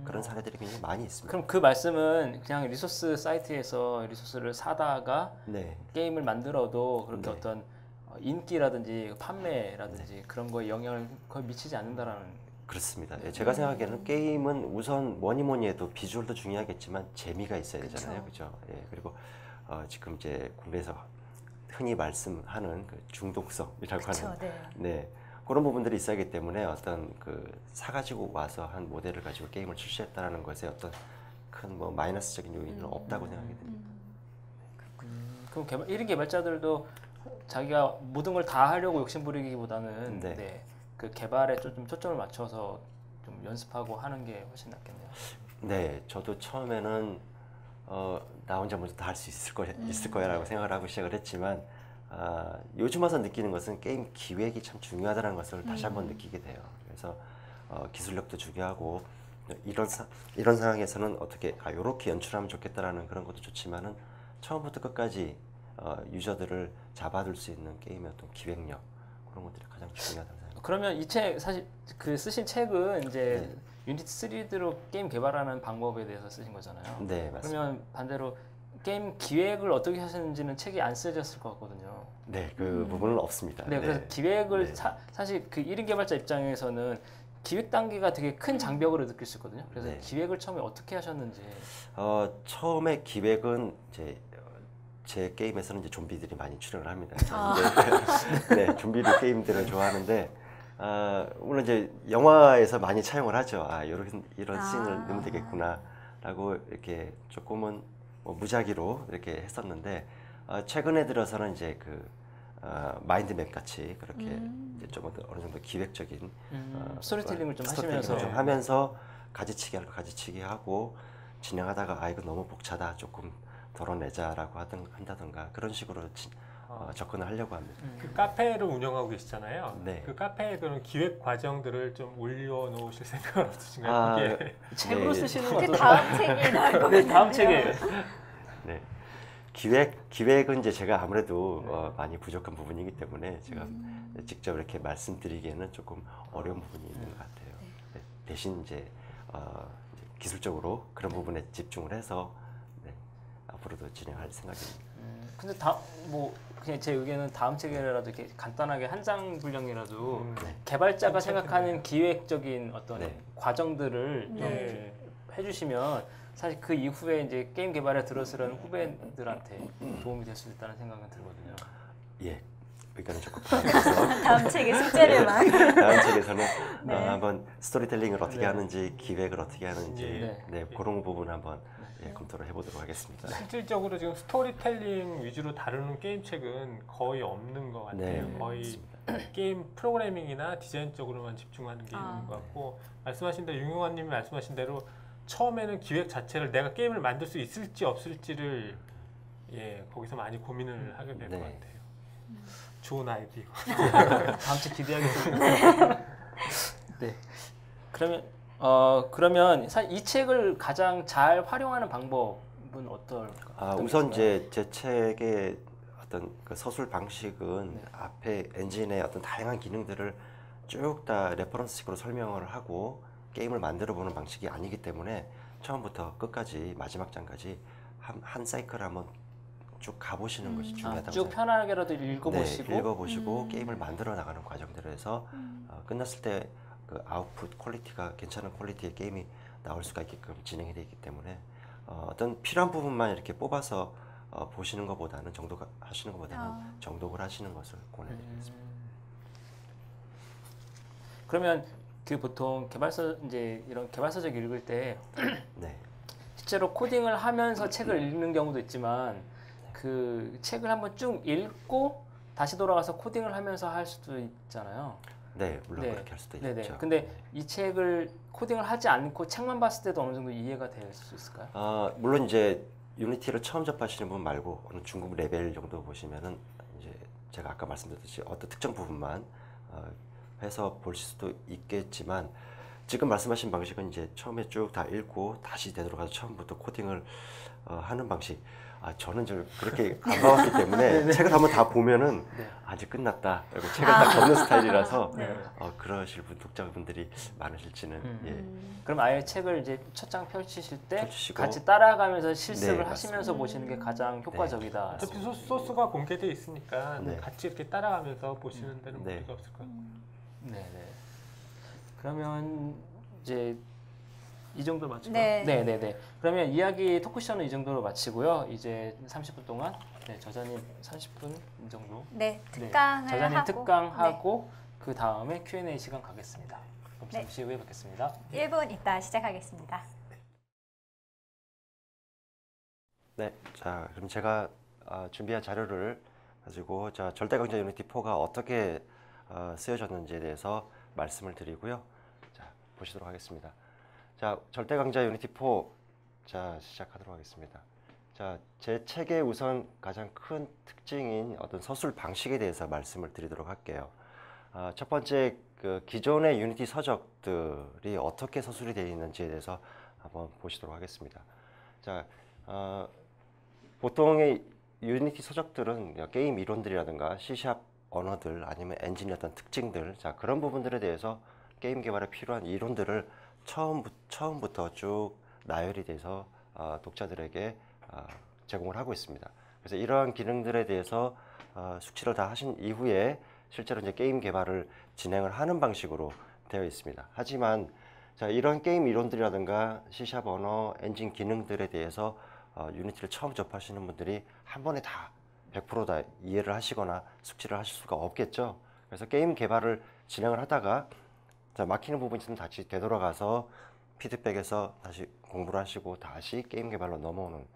Speaker 4: 그런 사례들이 굉장히 많이 있습니다.
Speaker 2: 그럼 그 말씀은 그냥 리소스 사이트에서 리소스를 사다가
Speaker 4: 네,
Speaker 2: 게임을 만들어도 그렇게
Speaker 4: 네.
Speaker 2: 어떤 인기라든지 판매라든지 그런 거에 영향을 거의 미치지 않는다라는.
Speaker 4: 그렇습니다. 예, 제가 생각하기에는 게임은 우선 뭐니 해도 비주얼도 중요하겠지만 재미가 있어야 되잖아요, 그죠? 예, 그리고 지금 이제 국내에서 흔히 말씀하는 그 중독성이라고
Speaker 1: 그쵸,
Speaker 4: 하는
Speaker 1: 네.
Speaker 4: 네, 그런 부분들이 있어야 하기 때문에 어떤 그 사가지고 와서 한 모델을 가지고 게임을 출시했다는 것에 어떤 큰 뭐 마이너스적인 요인은 없다고 생각이 됩니다.
Speaker 2: 그럼 1인 개발자들도 자기가 모든 걸 다 하려고 욕심 부리기보다는
Speaker 4: 네.
Speaker 2: 네, 그 개발에 좀 초점을 맞춰서 좀 연습하고 하는 게 훨씬 낫겠네요.
Speaker 4: 네, 저도 처음에는 나 혼자 먼저 다 할 수 있을 거야라고 생각을 하고 시작을 했지만 요즘 와서 느끼는 것은 게임 기획이 참 중요하다는 것을 다시 한번 느끼게 돼요. 그래서 기술력도 중요하고 이런 상황에서는 어떻게 이렇게 연출하면 좋겠다라는 그런 것도 좋지만은 처음부터 끝까지 유저들을 잡아둘 수 있는 게임의 어떤 기획력 그런 것들이 가장 중요하다는 생각입니다.
Speaker 2: 그러면 이 책 사실 그 쓰신 책은 이제 유니티 3D로 게임 개발하는 방법에 대해서 쓰신 거잖아요.
Speaker 4: 네, 맞습니다.
Speaker 2: 그러면 반대로 게임 기획을 어떻게 하셨는지는 책이 안 쓰여졌을 것 같거든요.
Speaker 4: 네, 그 부분은 없습니다.
Speaker 2: 네, 그래서 기획을
Speaker 4: 네.
Speaker 2: 사실 그 1인 개발자 입장에서는 기획 단계가 되게 큰 장벽으로 느낄 수 있거든요. 그래서
Speaker 4: 네.
Speaker 2: 기획을 처음에 어떻게 하셨는지.
Speaker 4: 처음에 기획은 이제 제 게임에서는 이제 좀비들이 많이 출연을 합니다. 네, 좀비들 게임들을 좋아하는데 물론 이제 영화에서 많이 차용을 하죠. 이런 씬을 넣으면 되겠구나라고 이렇게 조금은 뭐 무작위로 이렇게 했었는데 최근에 들어서는 이제 그 마인드맵 같이 그렇게 이제 좀 어느 정도 기획적인
Speaker 2: 스토리텔링을 좀
Speaker 4: 스토리텔링을
Speaker 2: 하시면서
Speaker 4: 좀 하면서 가지치기 할 거 가지치기 하고 진행하다가 이거 너무 벅차다 조금 덜어내자라고 한다던가 그런 식으로 접근을 하려고 합니다.
Speaker 3: 그 카페를 운영하고 계시잖아요.
Speaker 4: 네.
Speaker 3: 그 카페에 그런 기획 과정들을 좀 올려놓으실 생각은 없으신가요? 이게
Speaker 2: 책으로
Speaker 4: 네.
Speaker 2: 쓰시는
Speaker 1: 그게
Speaker 2: 것도
Speaker 1: 다음 책이 나올 것
Speaker 2: 네, 다음
Speaker 1: 같은데요.
Speaker 2: 책에
Speaker 4: 네. 기획은 이제 제가 아무래도 많이 부족한 부분이기 때문에 제가 직접 이렇게 말씀드리기에는 조금 어려운 부분이 있는 것 같아요. 네, 대신 이제 기술적으로 그런 부분에 집중을 해서 앞으로도 진행할 생각입니다.
Speaker 2: 근데 뭐 그냥 제 의견은 다음 책이라도 이렇게 간단하게 한 장 분량이라도 개발자가 생각하는 기획적인 어떤
Speaker 4: 네.
Speaker 2: 과정들을 좀
Speaker 3: 네.
Speaker 2: 해주시면 사실 그 이후에 이제 게임 개발에 들어서려는 후배들한테 도움이 될 수 있다는 생각은 들거든요.
Speaker 4: 예, 의견을 적극하면서
Speaker 1: 다음 책의 숙제를만.
Speaker 4: 다음 책에서는
Speaker 1: 네.
Speaker 4: 한번 스토리텔링을 어떻게
Speaker 2: 네.
Speaker 4: 하는지, 기획을 어떻게 하는지
Speaker 3: 예.
Speaker 4: 네, 그런 부분 한번 검토를 해보도록 하겠습니다.
Speaker 3: 실질적으로 지금 스토리텔링 위주로 다루는 게임 책은 거의 없는 것 같아요.
Speaker 4: 네,
Speaker 3: 거의
Speaker 4: 맞습니다.
Speaker 3: 게임 프로그래밍이나 디자인 쪽으로만 집중하는 게임인 것 같고, 말씀하신 대로 윤용환님이 말씀하신 대로 처음에는 기획 자체를 내가 게임을 만들 수 있을지 없을지를 거기서 많이 고민을 하게 될 것
Speaker 4: 네.
Speaker 3: 같아요. 좋은 아이디어.
Speaker 2: 다음 주 기대하겠습니다. 네. 그러면 사실 이 책을 가장 잘 활용하는 방법은 어떨까?
Speaker 4: 우선 이제 제 책의 어떤 그 서술 방식은
Speaker 2: 네.
Speaker 4: 앞에 엔진의 어떤 다양한 기능들을 쭉 다 레퍼런스식으로 설명을 하고 게임을 만들어 보는 방식이 아니기 때문에 처음부터 끝까지 마지막 장까지 한 사이클 한번 쭉 가보시는 것이 중요하다고
Speaker 2: 쭉
Speaker 4: 생각합니다.
Speaker 2: 편안하게라도 읽어보시고
Speaker 4: 네, 읽어보시고 게임을 만들어 나가는 과정들을 해서 끝났을 때 그 아웃풋 퀄리티가 괜찮은 퀄리티의 게임이 나올 수가 있게끔 진행이 되기 때문에 어떤 필요한 부분만 이렇게 뽑아서 보시는 것보다는 하시는 것보다는 정독을 하시는 것을 권해드리겠습니다.
Speaker 2: 그러면 그 보통 이제 이런 개발서적 읽을 때
Speaker 4: 네.
Speaker 2: 실제로 코딩을 하면서 책을 읽는 경우도 있지만 그 책을 한번 쭉 읽고 다시 돌아가서 코딩을 하면서 할 수도 있잖아요.
Speaker 4: 네, 물론
Speaker 2: 네.
Speaker 4: 그렇게 할 수도
Speaker 2: 네네.
Speaker 4: 있죠.
Speaker 2: 근데 이 책을 코딩을 하지 않고 책만 봤을 때도 어느 정도 이해가 될 수 있을까요?
Speaker 4: 물론 이제 유니티를 처음 접하시는 분 말고 어느 중급 레벨 정도 보시면은 이제 제가 아까 말씀드렸듯이 어떤 특정 부분만 해서 볼 수도 있겠지만 지금 말씀하신 방식은 이제 처음에 쭉 다 읽고 다시 되돌아가서 처음부터 코딩을 하는 방식. 저는 좀 그렇게 안 봐왔기 때문에 책을 한번 다 보면은
Speaker 2: 네.
Speaker 4: 아직 끝났다. 그리고 책을 다 접는 스타일이라서
Speaker 1: 네.
Speaker 4: 그러실 독자분들이 많으실지는
Speaker 2: 그럼 아예 책을 이제 첫 장 펼치실 때
Speaker 4: 펼치시고.
Speaker 2: 같이 따라가면서 실습을
Speaker 4: 네,
Speaker 2: 하시면서 보시는 게 가장 효과적이다.
Speaker 3: 어차피 소스가 공개되어 있으니까
Speaker 4: 네.
Speaker 3: 같이 이렇게 따라가면서 보시는 데는
Speaker 4: 네.
Speaker 3: 문제가 없을 것 같아요.
Speaker 2: 네네. 그러면 이제 이 정도 마칠까요?
Speaker 1: 네.
Speaker 2: 네네네. 그러면 이야기 토크쇼는 이 정도로 마치고요. 이제 30분 동안 저자님 30분 정도.
Speaker 1: 네,
Speaker 2: 네,
Speaker 1: 특강을
Speaker 2: 저자님
Speaker 1: 하고
Speaker 2: 특강하고 그 다음에 Q&A 시간 가겠습니다. 그럼
Speaker 1: 네.
Speaker 2: 잠시 후에 뵙겠습니다.
Speaker 1: 1분 있다 시작하겠습니다.
Speaker 4: 네, 자 그럼 제가 준비한 자료를 가지고 절대강자 유니티 4가 어떻게 쓰여졌는지에 대해서 말씀을 드리고요. 자 보시도록 하겠습니다. 자 절대강자 유니티 4 시작하도록 하겠습니다. 자 제 책의 우선 가장 큰 특징인 어떤 서술 방식에 대해서 말씀을 드리도록 할게요. 첫 번째 그 기존의 유니티 서적들이 어떻게 서술이 되어 있는지에 대해서 한번 보시도록 하겠습니다. 자 보통의 유니티 서적들은 게임 이론들이라든가 C# 언어들 아니면 엔진의 어떤 특징들 그런 부분들에 대해서 게임 개발에 필요한 이론들을 처음부터 쭉 나열이 돼서 독자들에게 제공을 하고 있습니다. 그래서 이러한 기능들에 대해서 숙지를 다 하신 이후에 실제로 이제 게임 개발을 진행을 하는 방식으로 되어 있습니다. 하지만 이런 게임 이론들이라든가 C# 언어, 엔진 기능들에 대해서 유니티를 처음 접하시는 분들이 한 번에 다 100% 다 이해를 하시거나 숙지를 하실 수가 없겠죠. 그래서 게임 개발을 진행을 하다가 막히는 부분이 있으면 다시 되돌아가서 피드백에서 다시 공부를 하시고 다시 게임 개발로 넘어오는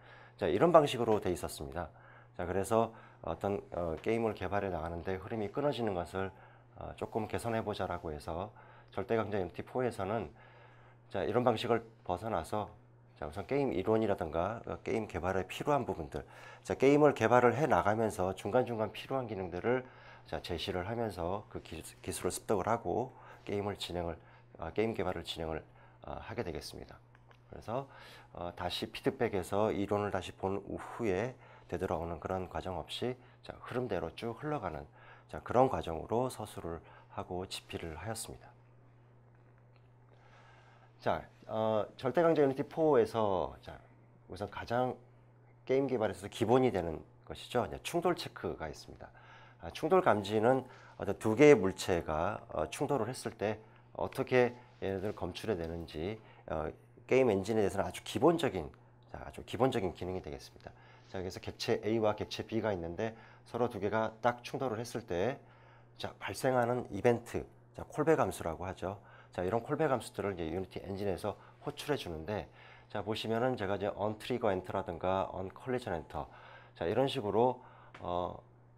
Speaker 4: 이런 방식으로 돼 있었습니다. 그래서 어떤 게임을 개발해 나가는데 흐름이 끊어지는 것을 조금 개선해 보자라고 해서 절대강자 유니티 4에서는 이런 방식을 벗어나서 우선 게임 이론이라든가 게임 개발에 필요한 부분들, 게임을 개발을 해 나가면서 중간중간 필요한 기능들을 제시를 하면서 그 기술을 습득을 하고 게임 개발을 진행을 하게 되겠습니다. 그래서 다시 피드백에서 이론을 다시 본 후에 되돌아오는 그런 과정 없이 흐름대로 쭉 흘러가는 그런 과정으로 서술을 하고 집필을 하였습니다. 절대강자 유니티 4에서 우선 가장 게임 개발에서 기본이 되는 것이죠. 충돌 체크가 있습니다. 충돌 감지는 어떤 두 개의 물체가 충돌을 했을 때 어떻게 얘네들 검출해 내는지 게임 엔진에 대해서는 아주 기본적인 기능이 되겠습니다. 자, 그래서 객체 A와 객체 B가 있는데 서로 두 개가 딱 충돌을 했을 때 자, 발생하는 이벤트, 자, 콜백 함수라고 하죠. 자, 이런 콜백 함수들을 이제 유니티 엔진에서 호출해 주는데 자, 보시면은 제가 이제 on trigger enter라든가 on collision enter 자, 이런 식으로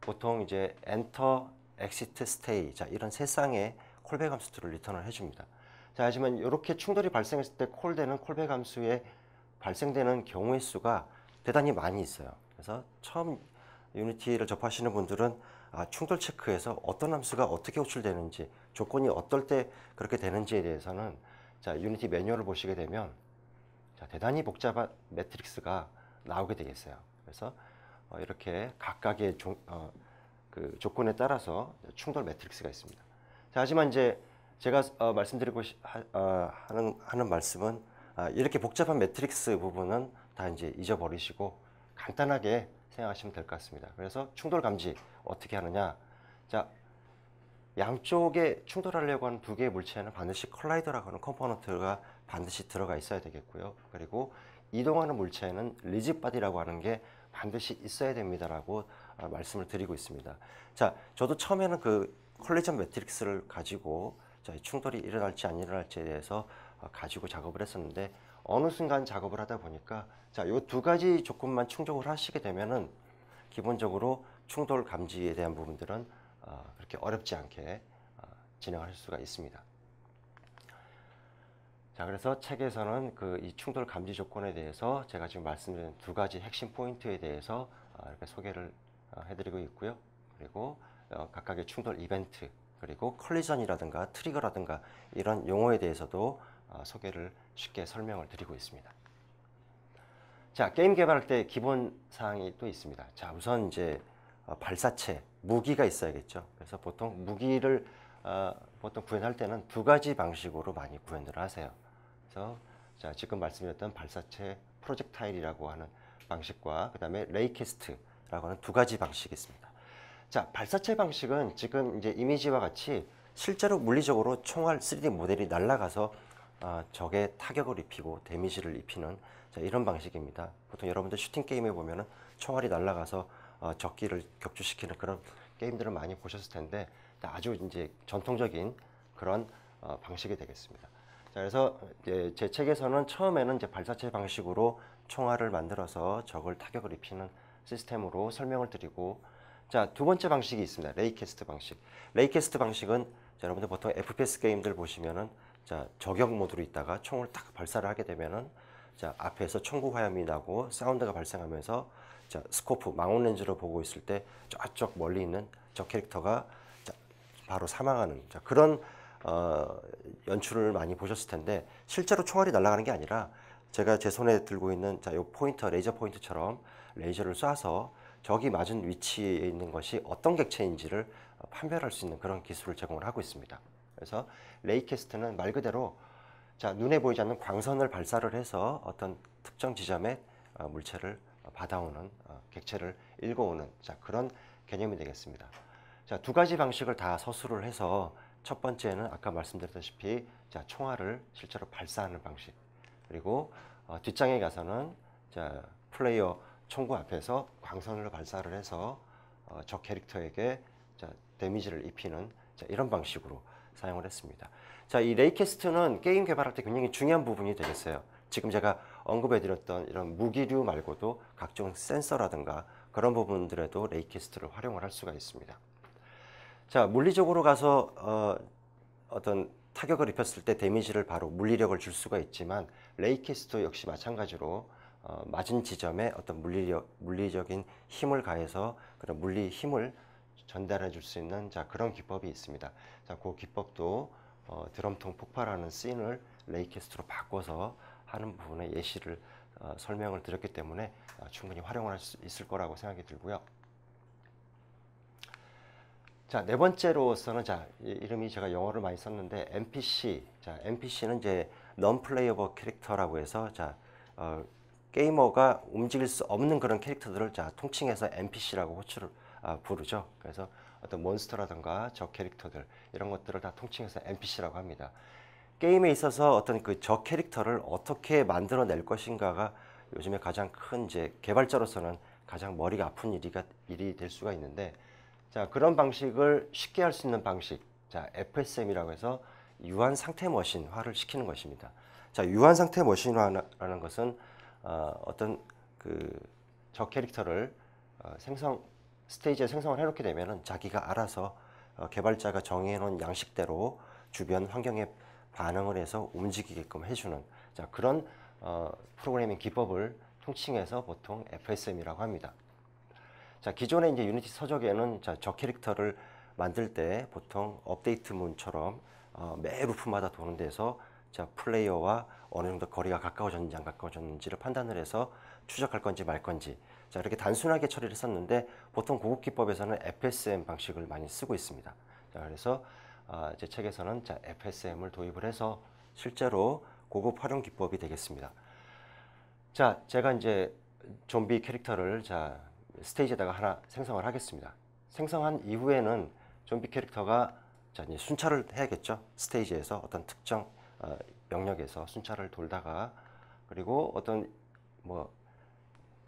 Speaker 4: 보통 이제 enter, exit, stay 자, 이런 세 쌍의 콜백 함수들을 리턴을 해 줍니다. 자, 하지만 이렇게 충돌이 발생했을 때 콜되는 콜백 함수에 발생되는 경우의 수가 대단히 많이 있어요. 그래서 처음 유니티를 접하시는 분들은 충돌 체크에서 어떤 함수가 어떻게 호출되는지, 조건이 어떨 때 그렇게 되는지에 대해서는 자, 유니티 매뉴얼을 보시게 되면 자, 대단히 복잡한 매트릭스가 나오게 되겠어요. 그래서 이렇게 각각의 그 조건에 따라서 충돌 매트릭스가 있습니다. 자, 하지만 이제 제가 말씀드리고 하는 말씀은 이렇게 복잡한 매트릭스 부분은 다 이제 잊어버리시고 간단하게 생각하시면 될 것 같습니다. 그래서 충돌 감지 어떻게 하느냐? 자, 양쪽에 충돌하려고 하는 두 개의 물체는 반드시 컬라이더라고 하는 컴포넌트가 반드시 들어가 있어야 되겠고요. 그리고 이동하는 물체는 리짓 바디라고 하는 게 반드시 있어야 됩니다라고 말씀을 드리고 있습니다. 자, 저도 처음에는 그 컬리전 매트릭스를 가지고 자, 충돌이 일어날지 안 일어날지에 대해서 가지고 작업을 했었는데 어느 순간 작업을 하다 보니까 자, 요 두 가지 조건만 충족을 하시게 되면은 기본적으로 충돌 감지에 대한 부분들은 그렇게 어렵지 않게 진행할 수가 있습니다. 자, 그래서 책에서는 그 이 충돌 감지 조건에 대해서 제가 지금 말씀드린 두 가지 핵심 포인트에 대해서 이렇게 소개를 해드리고 있고요. 그리고 각각의 충돌 이벤트, 그리고 컬리전이라든가 트리거라든가 이런 용어에 대해서도 소개를 쉽게 설명을 드리고 있습니다. 자, 게임 개발할 때 기본 사항이 또 있습니다. 자, 우선 이제 발사체, 무기가 있어야겠죠. 그래서 보통 무기를 보통 구현할 때는 두 가지 방식으로 많이 구현을 하세요. 그래서 자, 지금 말씀드렸던 발사체 프로젝타일이라고 하는 방식과 그 다음에 레이캐스트라고 하는 두 가지 방식이 있습니다. 자, 발사체 방식은 지금 이제 이미지와 같이 실제로 물리적으로 총알 3D 모델이 날아가서 적에 타격을 입히고 데미지를 입히는 자, 이런 방식입니다. 보통 여러분들 슈팅 게임에 보면은 총알이 날아가서 적기를 격추시키는 그런 게임들을 많이 보셨을 텐데 아주 이제 전통적인 그런 방식이 되겠습니다. 자, 그래서 이제 제 책에서는 처음에는 이제 발사체 방식으로 총알을 만들어서 적을 타격을 입히는 시스템으로 설명을 드리고 자, 두 번째 방식이 있습니다. 레이캐스트 방식. 레이캐스트 방식은 자, 여러분들 보통 FPS 게임들 보시면은 자, 저격 모드로 있다가 총을 딱 발사를 하게 되면은 자, 앞에서 청구 화염이 나고 사운드가 발생하면서 자, 스코프 망원 렌즈로 보고 있을 때 저쪽 멀리 있는 저 캐릭터가 자, 바로 사망하는 자, 그런 연출을 많이 보셨을 텐데 실제로 총알이 날아가는 게 아니라 제가 제 손에 들고 있는 자, 요 포인터 레이저 포인트처럼 레이저를 쏴서 적이 맞은 위치에 있는 것이 어떤 객체인지를 판별할 수 있는 그런 기술을 제공을 하고 있습니다. 그래서 레이캐스트는 말 그대로 자, 눈에 보이지 않는 광선을 발사를 해서 어떤 특정 지점에 물체를 받아오는 객체를 읽어오는 자, 그런 개념이 되겠습니다. 자, 두 가지 방식을 다 서술을 해서 첫 번째는 아까 말씀드렸다시피 자, 총알을 실제로 발사하는 방식, 그리고 뒷장에 가서는 자, 플레이어 총구 앞에서 광선을 발사를 해서 적 캐릭터에게 자, 데미지를 입히는 자, 이런 방식으로 사용을 했습니다. 자, 이 레이캐스트는 게임 개발할 때 굉장히 중요한 부분이 되겠어요. 지금 제가 언급해드렸던 이런 무기류 말고도 각종 센서라든가 그런 부분들에도 레이캐스트를 활용을 할 수가 있습니다. 자, 물리적으로 가서 어떤 타격을 입혔을 때 데미지를 바로 물리력을 줄 수가 있지만 레이캐스트 역시 마찬가지로 맞은 지점에 어떤 물리적인 힘을 가해서 그런 물리 힘을 전달해 줄 수 있는 자, 그런 기법이 있습니다. 자, 그 기법도 드럼통 폭발하는 씬을 레이캐스트로 바꿔서 하는 부분에 예시를 설명을 드렸기 때문에 충분히 활용할 수 있을 거라고 생각이 들고요. 자, 네 번째로서는 자, 이름이 제가 영어를 많이 썼는데 NPC. 자, NPC는 이제 non-playable 캐릭터라고 해서 자, 게이머가 움직일 수 없는 그런 캐릭터들을 자, 통칭해서 NPC라고 호출을 부르죠. 그래서 어떤 몬스터라든가 적 캐릭터들 이런 것들을 다 통칭해서 NPC라고 합니다. 게임에 있어서 어떤 그 적 캐릭터를 어떻게 만들어낼 것인가가 요즘에 가장 큰 이제 개발자로서는 가장 머리가 아픈 일이 될 수가 있는데, 자, 그런 방식을 쉽게 할 수 있는 방식, 자, FSM이라고 해서 유한 상태 머신화를 시키는 것입니다. 자, 유한 상태 머신화라는 것은 어떤 저 캐릭터를 스테이지에 생성을 해놓게 되면은 자기가 알아서 개발자가 정해놓은 양식대로 주변 환경에 반응을 해서 움직이게끔 해주는, 자, 그런 프로그래밍 기법을 통칭해서 보통 FSM이라고 합니다. 자, 기존의 이제 유니티 서적에는 자, 저 캐릭터를 만들 때 보통 업데이트 문처럼 매 루프마다 도는 데서 자, 플레이어와 어느 정도 거리가 가까워졌는지 안 가까워졌는지를 판단을 해서 추적할 건지 말 건지, 자, 이렇게 단순하게 처리를 했었는데 보통 고급 기법에서는 FSM 방식을 많이 쓰고 있습니다. 자, 그래서 제 책에서는 자, FSM을 도입을 해서 실제로 고급 활용 기법이 되겠습니다. 자, 제가 이제 좀비 캐릭터를 자, 스테이지에다가 하나 생성을 하겠습니다. 생성한 이후에는 좀비 캐릭터가 자, 이제 순찰을 해야겠죠. 스테이지에서 어떤 특정 영역에서 순찰을 돌다가, 그리고 어떤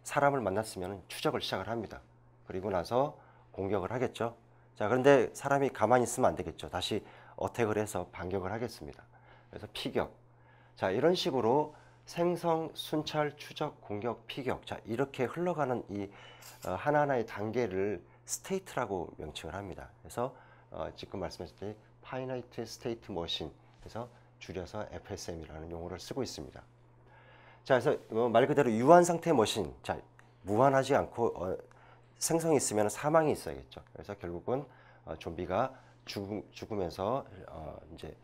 Speaker 4: 사람을 만났으면 추적을 시작을 합니다. 그리고 나서 공격을 하겠죠. 자, 그런데 사람이 가만히 있으면 안 되겠죠. 다시 어택을 해서 반격을 하겠습니다. 그래서 피격. 자, 이런 식으로 생성, 순찰, 추적, 공격, 피격. 자, 이렇게 흘러가는 이 하나하나의 단계를 스테이트라고 명칭을 합니다. 그래서 지금 말씀하셨듯이 Finite State Machine, 그래서 줄여서 FSM이라는 용어를 쓰고 있습니다. 자, 그래서 말 그대로 유한 상태 머신, 자, 무한하지 않고 생성이 있으면 사망이 있어야겠죠. 그래서 결국은 좀비가 죽으면서 이제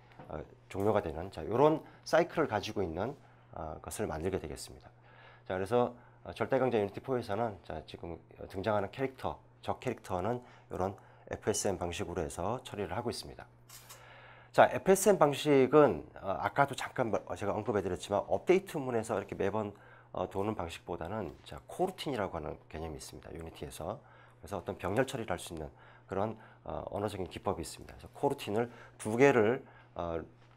Speaker 4: 종료가 되는, 자, 이런 사이클을 가지고 있는 것을 만들게 되겠습니다. 자, 그래서 절대강자 유니티 4에서는 자, 지금 등장하는 캐릭터, 저 캐릭터는 이런 FSM 방식으로 해서 처리를 하고 있습니다. 자, FSM 방식은 아까도 잠깐 제가 언급해드렸지만 업데이트문에서 이렇게 매번 도는 방식보다는 자, 코루틴이라고 하는 개념이 있습니다. 유니티에서. 그래서 어떤 병렬 처리를 할 수 있는 그런 언어적인 기법이 있습니다. 그래서 코루틴을 두 개를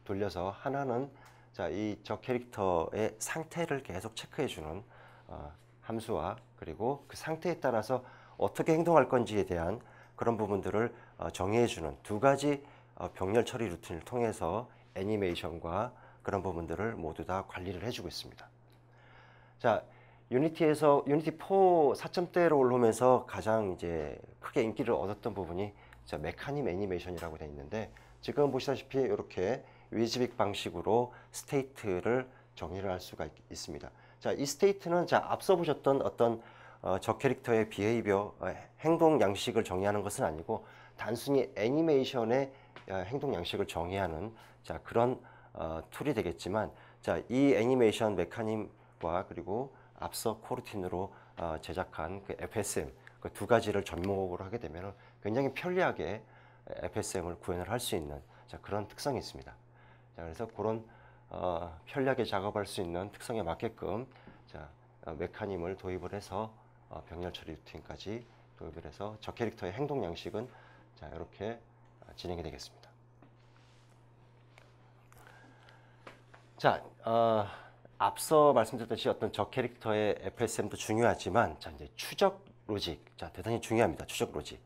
Speaker 4: 돌려서 하나는 자, 저 캐릭터의 상태를 계속 체크해주는 함수와, 그리고 그 상태에 따라서 어떻게 행동할 건지에 대한 그런 부분들을 정의해주는 두 가지 병렬 처리 루틴을 통해서 애니메이션과 그런 부분들을 모두 다 관리를 해주고 있습니다. 자, 유니티에서 유니티 4 4점대로 올라오면서 가장 이제 크게 인기를 얻었던 부분이 자, 메카님 애니메이션이라고 되어 있는데, 지금 보시다시피 이렇게 위즈빅 방식으로 스테이트를 정의를 할 수가 있습니다. 자, 이 스테이트는 자, 앞서 보셨던 어떤 저 캐릭터의 비헤이비어, 행동 양식을 정의하는 것은 아니고 단순히 애니메이션의 행동 양식을 정의하는 자, 그런 툴이 되겠지만, 자, 이 애니메이션 메카님과 그리고 앞서 코루틴으로 제작한 그 FSM 그 두 가지를 접목으로 하게 되면 굉장히 편리하게 FSM을 구현을 할 수 있는 자, 그런 특성이 있습니다. 자, 그래서 그런 편리하게 작업할 수 있는 특성에 맞게끔 자, 메카님을 도입을 해서 병렬 처리 루틴까지 도입을 해서 저 캐릭터의 행동 양식은 자, 이렇게 진행이 되겠습니다. 자, 앞서 말씀드렸듯이 어떤 저 캐릭터의 FSM도 중요하지만, 자, 이제 추적 로직, 자, 대단히 중요합니다. 추적 로직.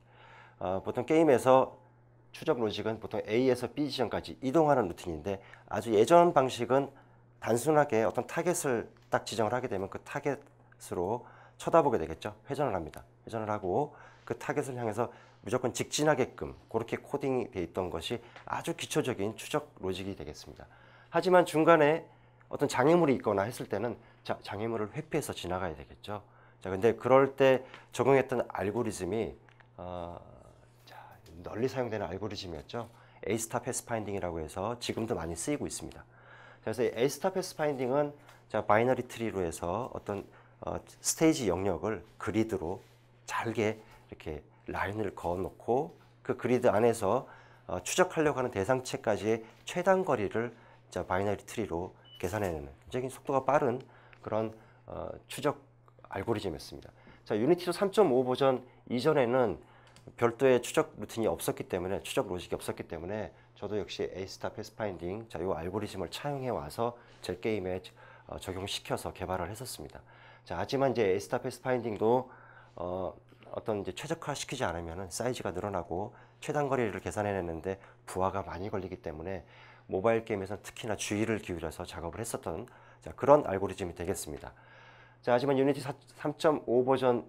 Speaker 4: 보통 게임에서 추적 로직은 보통 A에서 B 지점까지 이동하는 루틴인데, 아주 예전 방식은 단순하게 어떤 타겟을 딱 지정을 하게 되면 그 타겟으로 쳐다보게 되겠죠. 회전을 합니다. 회전을 하고 그 타겟을 향해서 무조건 직진하게끔 그렇게 코딩이 되어 있던 것이 아주 기초적인 추적 로직이 되겠습니다. 하지만 중간에 어떤 장애물이 있거나 했을 때는 자, 장애물을 회피해서 지나가야 되겠죠. 자, 근데 그럴 때 적용했던 알고리즘이 널리 사용되는 알고리즘이었죠. A-스타 패스파인딩이라고 해서 지금도 많이 쓰이고 있습니다. 그래서 A-스타 패스파인딩은 자, 바이너리 트리로 해서 어떤 스테이지 영역을 그리드로 잘게 이렇게 라인을 그어놓고 그 그리드 안에서 추적하려고 하는 대상체까지의 최단 거리를 자, 바이너리 트리로 계산해내는 굉장히 속도가 빠른 그런 추적 알고리즘이었습니다. 자, 유니티도 3.5 버전 이전에는 별도의 추적 루틴이 없었기 때문에, 추적 로직이 없었기 때문에 저도 역시 A-스타 패스파인딩, 자, 이 알고리즘을 차용해 와서 제 게임에 적용시켜서 개발을 했었습니다. 자, 하지만 이제 A-스타 패스파인딩도 어떤 이제 최적화시키지 않으면 사이즈가 늘어나고 최단거리를 계산해내는데 부하가 많이 걸리기 때문에 모바일 게임에서는 특히나 주의를 기울여서 작업을 했었던 그런 알고리즘이 되겠습니다. 자, 하지만 유니티 3.5 버전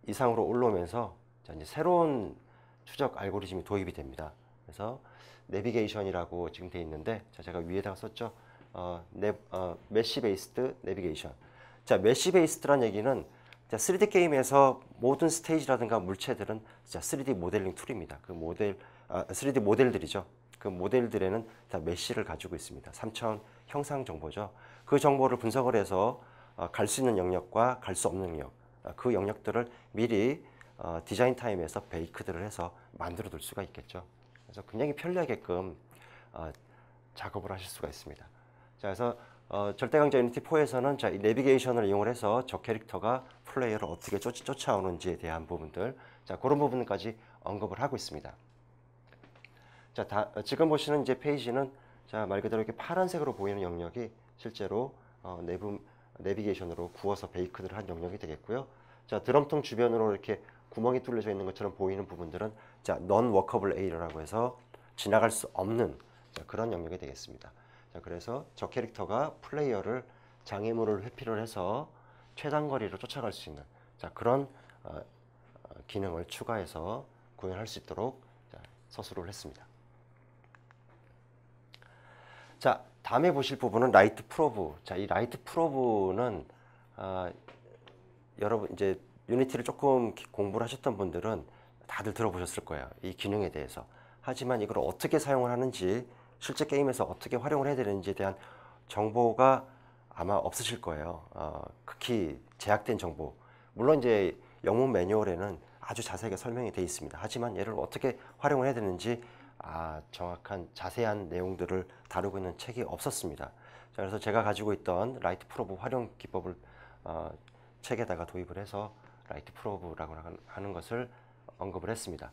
Speaker 4: 이상으로 올라오면서 이제 새로운 추적 알고리즘이 도입이 됩니다. 그래서 내비게이션이라고 지금 돼 있는데, 제가 위에다가 썼죠. 메쉬 베이스드 내비게이션. 자, 메쉬 베이스드란 얘기는 3D 게임에서 모든 스테이지라든가 물체들은 3D 모델링 툴입니다. 그 3D 모델들이죠. 그 모델들에는 다 메쉬를 가지고 있습니다. 3차원 형상 정보죠. 그 정보를 분석을 해서 갈 수 있는 영역과 갈 수 없는 영역, 그 영역들을 미리 디자인 타임에서 베이크들을 해서 만들어 둘 수가 있겠죠. 그래서 굉장히 편리하게끔 작업을 하실 수가 있습니다. 자, 그래서 절대강자 유니티 4에서는 이 내비게이션을 이용을 해서 저 캐릭터가 플레이어를 어떻게 쫓아오는지에 대한 부분들, 그런 부분까지 언급을 하고 있습니다. 자, 지금 보시는 이제 페이지는 말 그대로 이렇게 파란색으로 보이는 영역이 실제로 내부 내비게이션으로 구워서 베이크를 한 영역이 되겠고요. 자, 드럼통 주변으로 이렇게 구멍이 뚫려져 있는 것처럼 보이는 부분들은 non-workable area라고 해서 지나갈 수 없는 그런 영역이 되겠습니다. 자, 그래서 저 캐릭터가 플레이어를 장애물을 회피를 해서 최단거리로 쫓아갈 수 있는 그런 기능을 추가해서 구현할 수 있도록 서술을 했습니다. 자, 다음에 보실 부분은 라이트 프로브. 자, 이 라이트 프로브는 여러분 이제 유니티를 조금 공부를 하셨던 분들은 다들 들어보셨을 거예요. 이 기능에 대해서. 하지만 이걸 어떻게 사용을 하는지, 실제 게임에서 어떻게 활용을 해야 되는지에 대한 정보가 아마 없으실 거예요. 극히 제약된 정보. 물론 이제 영문 매뉴얼에는 아주 자세하게 설명이 되어 있습니다. 하지만 얘를 어떻게 활용을 해야 되는지 정확한 자세한 내용들을 다루고 있는 책이 없었습니다. 자, 그래서 제가 가지고 있던 라이트 프로브 활용 기법을 책에다가 도입을 해서 라이트 프로브라고 하는 것을 언급을 했습니다.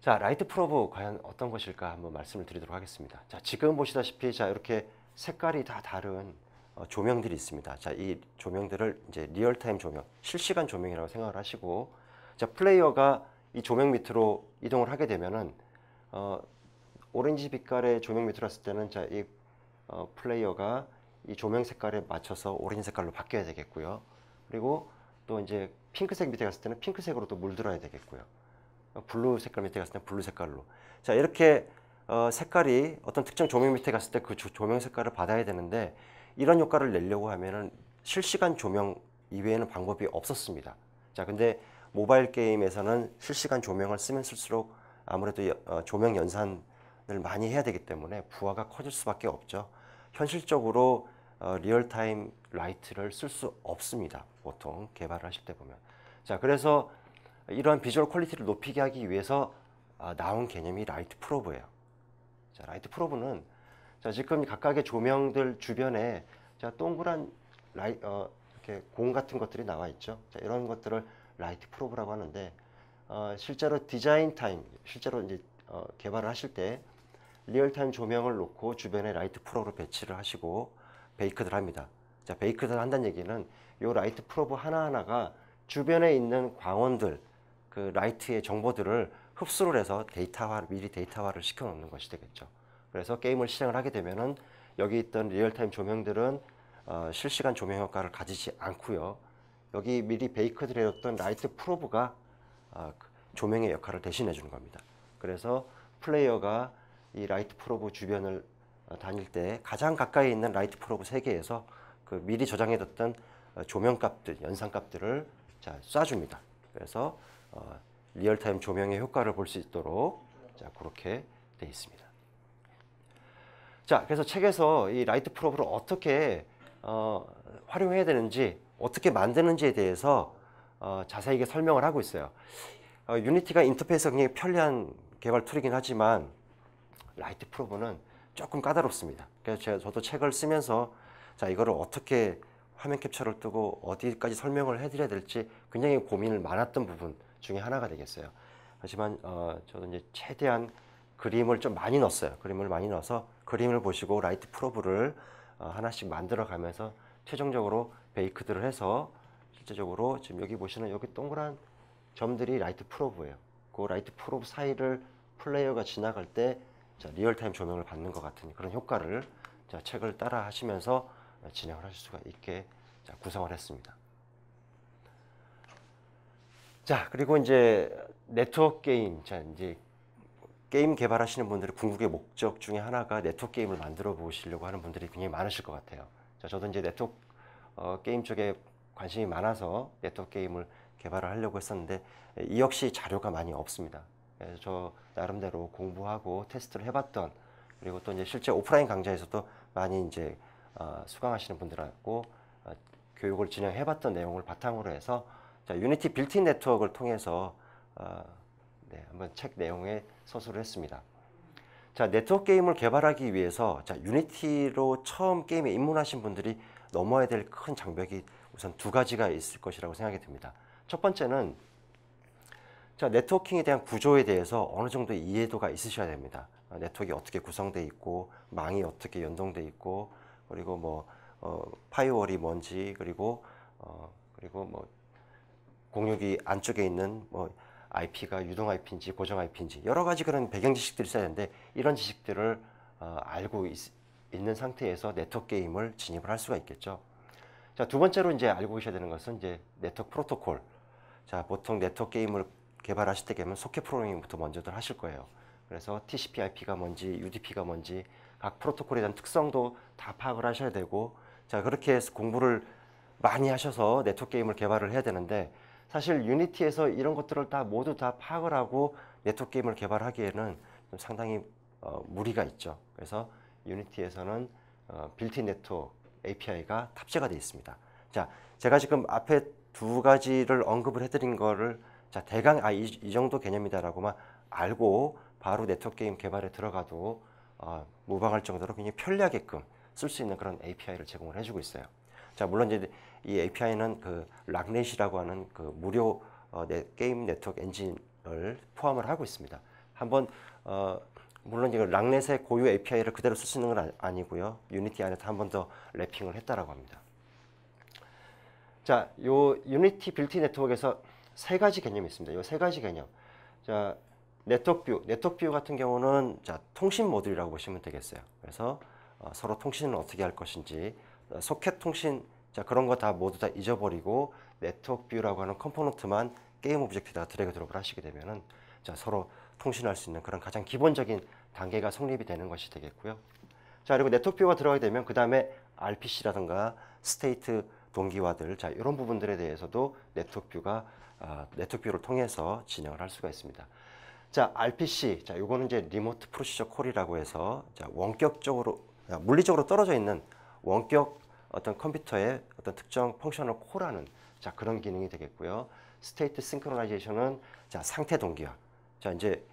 Speaker 4: 자, 라이트 프로브 과연 어떤 것일까 한번 말씀을 드리도록 하겠습니다. 자, 지금 보시다시피 이렇게 색깔이 다 다른 조명들이 있습니다. 자, 이 조명들을 이제 리얼타임 조명, 실시간 조명이라고 생각을 하시고, 자, 플레이어가 이 조명 밑으로 이동을 하게 되면은 오렌지 빛깔의 조명 밑으로 왔을 때는 이 플레이어가 이 조명 색깔에 맞춰서 오렌지 색깔로 바뀌어야 되겠고요. 그리고 또 이제 핑크색 밑에 갔을 때는 핑크색으로 또 물들어야 되겠고요. 블루 색깔 밑에 갔을 때는 블루 색깔로. 자, 이렇게 색깔이 어떤 특정 조명 밑에 갔을 때 그 조명 색깔을 받아야 되는데, 이런 효과를 내려고 하면은 실시간 조명 이외에는 방법이 없었습니다. 자, 근데 모바일 게임에서는 실시간 조명을 쓰면 쓸수록 아무래도 조명 연산을 많이 해야 되기 때문에 부하가 커질 수밖에 없죠. 현실적으로 리얼타임 라이트를 쓸 수 없습니다. 보통 개발을 하실 때 보면. 자, 그래서 이러한 비주얼 퀄리티를 높이게 하기 위해서 나온 개념이 라이트 프로브예요. 자, 라이트 프로브는 지금 각각의 조명들 주변에 동그란 이렇게 공 같은 것들이 나와 있죠. 자, 이런 것들을 라이트 프로브라고 하는데, 실제로 디자인 타임, 실제로 이제 개발을 하실 때 리얼타임 조명을 놓고 주변에 라이트 프로브를 배치를 하시고 베이크를 합니다. 자, 베이크를 한다는 얘기는 이 라이트 프로브 하나하나가 주변에 있는 광원들, 그 라이트의 정보들을 흡수를 해서 미리 데이터화를 시켜 놓는 것이 되겠죠. 그래서 게임을 실행을 하게 되면은 여기 있던 리얼타임 조명들은 실시간 조명 효과를 가지지 않고요. 여기 미리 베이크를 해뒀던 라이트 프로브가 조명의 역할을 대신해 주는 겁니다. 그래서 플레이어가 이 라이트 프로브 주변을 다닐 때 가장 가까이 있는 라이트 프로브 3개에서 그 미리 저장해뒀던 조명값들, 연산값들을 쏴줍니다. 그래서 리얼타임 조명의 효과를 볼 수 있도록 그렇게 되어 있습니다. 자, 그래서 책에서 이 라이트 프로브를 어떻게 활용해야 되는지, 어떻게 만드는지에 대해서 자세하게 설명을 하고 있어요. 유니티가 인터페이스가 굉장히 편리한 개발 툴이긴 하지만 라이트 프로브는 조금 까다롭습니다. 그래서 저도 책을 쓰면서 이거를 어떻게 화면 캡처를 뜨고 어디까지 설명을 해드려야 될지 굉장히 고민을 많았던 부분 중에 하나가 되겠어요. 하지만 저도 이제 최대한 그림을 좀 많이 넣었어요. 그림을 많이 넣어서 그림을 보시고 라이트 프로브를 하나씩 만들어 가면서 최종적으로 베이크들을 해서 실제적으로 지금 여기 보시는 여기 동그란 점들이 라이트 프로브예요. 그 라이트 프로브 사이를 플레이어가 지나갈 때 자, 리얼타임 조명을 받는 것 같은 그런 효과를 자, 책을 따라 하시면서 진행을 하실 수가 있게 자, 구성을 했습니다. 자, 그리고 이제 네트워크 게임. 자, 이제 게임 개발하시는 분들의 궁극의 목적 중에 하나가 네트워크 게임을 만들어 보시려고 하는 분들이 굉장히 많으실 것 같아요. 자, 저도 이제 네트워크 게임 쪽에 관심이 많아서 네트워크 게임을 개발을 하려고 했었는데 이 역시 자료가 많이 없습니다. 그래서 저 나름대로 공부하고 테스트를 해봤던 그리고 또 이제 실제 오프라인 강좌에서도 많이 이제 수강하시는 분들하고 교육을 진행해봤던 내용을 바탕으로 해서 자, 유니티 빌트인 네트워크를 통해서 네, 한번 책 내용에 서술을 했습니다. 자, 네트워크 게임을 개발하기 위해서 자, 유니티로 처음 게임에 입문하신 분들이 넘어야 될 큰 장벽이 우선 두 가지가 있을 것이라고 생각이 듭니다. 첫 번째는 자, 네트워킹에 대한 구조에 대해서 어느 정도 이해도가 있으셔야 됩니다. 네트워크가 어떻게 구성되어 있고 망이 어떻게 연동되어 있고 그리고 뭐 파이어월이 뭔지 그리고 뭐 공유기 안쪽에 있는 뭐 IP가 유동 IP인지 고정 IP인지 여러 가지 그런 배경 지식들이 있어야 되는데 이런 지식들을 알고 있는 상태에서 네트워크 게임을 진입을 할 수가 있겠죠. 자, 두 번째로 이제 알고 계셔야 되는 것은 이제 네트워크 프로토콜. 자, 보통 네트워크 게임을 개발하실 때 되면 소켓 프로그래밍부터 먼저들 하실 거예요. 그래서 TCP/IP가 뭔지, UDP가 뭔지 각 프로토콜에 대한 특성도 다 파악을 하셔야 되고, 자, 그렇게 해서 공부를 많이 하셔서 네트워크 게임을 개발을 해야 되는데 사실 유니티에서 이런 것들을 다 모두 다 파악을 하고 네트워크 게임을 개발하기에는 좀 상당히 무리가 있죠. 그래서 유니티에서는 빌트인 네트워크 API가 탑재가 되어 있습니다. 자, 제가 지금 앞에 두 가지를 언급을 해드린 거를 자, 대강 이 정도 개념이다라고만 알고 바로 네트워크 게임 개발에 들어가도 무방할 정도로 굉장히 편리하게끔 쓸 수 있는 그런 API를 제공을 해주고 있어요. 자, 물론 이제 이 API는 그 락넷이라고 하는 그 무료 게임 네트워크 엔진을 포함을 하고 있습니다. 한번 물론 이거 락넷의 고유 API를 그대로 쓸 수 있는 건 아니고요. 유니티 안에서 한 번 더 랩핑을 했다라고 합니다. 자, 요 유니티 빌트인 네트워크에서 세 가지 개념이 있습니다. 요 세 가지 개념. 자, 네트워크 뷰 같은 경우는 자, 통신 모듈이라고 보시면 되겠어요. 그래서 서로 통신을 어떻게 할 것인지 소켓 통신 자, 그런 거 다 모두 다 잊어버리고 네트워크 뷰라고 하는 컴포넌트만 게임 오브젝트에다가 드래그 드롭을 하시게 되면은 자, 서로 통신할 수 있는 그런 가장 기본적인 단계가 성립이 되는 것이 되겠고요. 자, 그리고 네트워크 뷰가 들어가게 되면 그 다음에 RPC라든가 스테이트 동기화들 자, 이런 부분들에 대해서도 네트워크 뷰를 통해서 진행을 할 수가 있습니다. 자, RPC 자, 요거는 이제 리모트 프로시저 콜이라고 해서 자, 원격적으로 물리적으로 떨어져 있는 원격 어떤 컴퓨터의 어떤 특정 펑션을 콜하는 자, 그런 기능이 되겠고요. 스테이트 싱크로나이제이션은 자, 상태 동기화. 자, 이제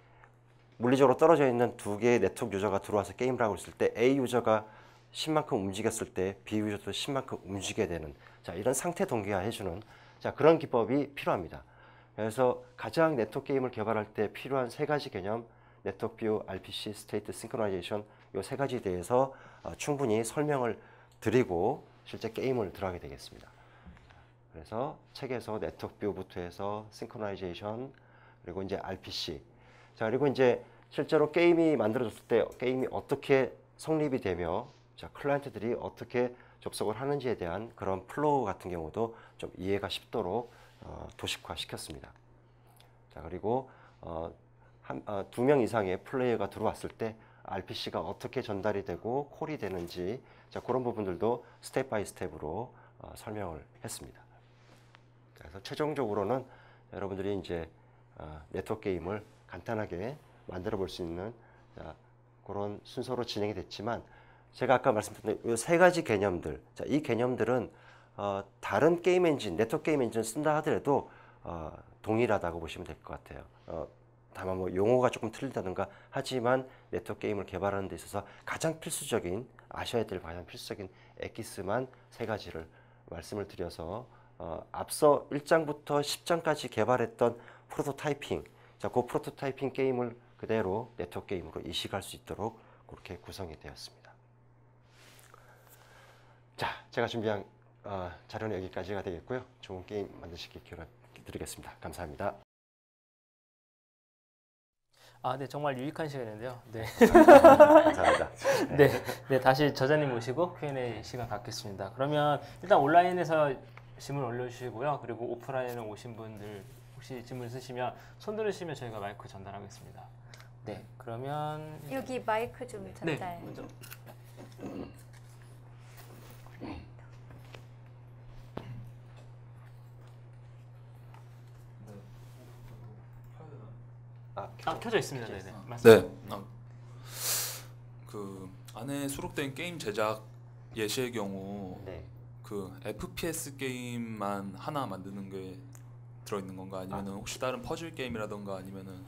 Speaker 4: 물리적으로 떨어져 있는 두 개의 네트워크 유저가 들어와서 게임을 하고 있을 때 A 유저가 10만큼 움직였을 때 B 유저도 10만큼 움직이게 되는 자, 이런 상태 동기화 해주는 자, 그런 기법이 필요합니다. 그래서 가장 네트워크 게임을 개발할 때 필요한 세 가지 개념 네트워크 뷰, RPC, 스테이트 싱크로나이제이션 이 세 가지에 대해서 충분히 설명을 드리고 실제 게임을 들어가게 되겠습니다. 그래서 책에서 네트워크 뷰부터 해서 싱크로나이제이션 그리고 이제 RPC 자, 그리고 이제 실제로 게임이 만들어졌을 때 게임이 어떻게 성립이 되며 자, 클라이언트들이 어떻게 접속을 하는지에 대한 그런 플로우 같은 경우도 좀 이해가 쉽도록 도식화 시켰습니다. 자, 그리고 2명 이상의 플레이어가 들어왔을 때 RPC가 어떻게 전달이 되고 콜이 되는지 자, 그런 부분들도 스텝 바이 스텝으로 설명을 했습니다. 그래서 최종적으로는 여러분들이 이제 네트워크 게임을 간단하게 만들어 볼 수 있는 그런 순서로 진행이 됐지만 제가 아까 말씀드린 이 세 가지 개념들 자, 이 개념들은 다른 게임 엔진, 네트워크 게임 엔진을 쓴다 하더라도 동일하다고 보시면 될 것 같아요. 다만 뭐 용어가 조금 틀리다든가 하지만 네트워크 게임을 개발하는 데 있어서 가장 필수적인 아셔야 될 가장 필수적인 엑기스만 세 가지를 말씀을 드려서 앞서 1장부터 10장까지 개발했던 프로토타이핑 자, 그 프로토타이핑 게임을 그대로 네트워크 게임으로 이식할 수 있도록 그렇게 구성이 되었습니다. 자, 제가 준비한 자료는 여기까지가 되겠고요. 좋은 게임 만드시길 기원드리겠습니다. 감사합니다.
Speaker 2: 네, 정말 유익한 시간인데요. 네.
Speaker 4: 감사합니다.
Speaker 2: 네, 다시 저자님 모시고 Q&A 시간 갖겠습니다. 그러면 일단 온라인에서 질문 올려주시고요. 그리고 오프라인에 오신 분들 혹시 질문 있으시면 손 들으시면 저희가 마이크 전달하겠습니다. 네, 그러면
Speaker 1: 여기 마이크 좀 전달.
Speaker 2: 먼저. 켜져 있습니다. 네네.
Speaker 5: 네. 그 안에 수록된 게임 제작 예시의 경우
Speaker 4: 네.
Speaker 5: 그 FPS 게임만 하나 만드는 게 들어있는 건가 아니면은 혹시 다른 퍼즐 게임이라던가 아니면은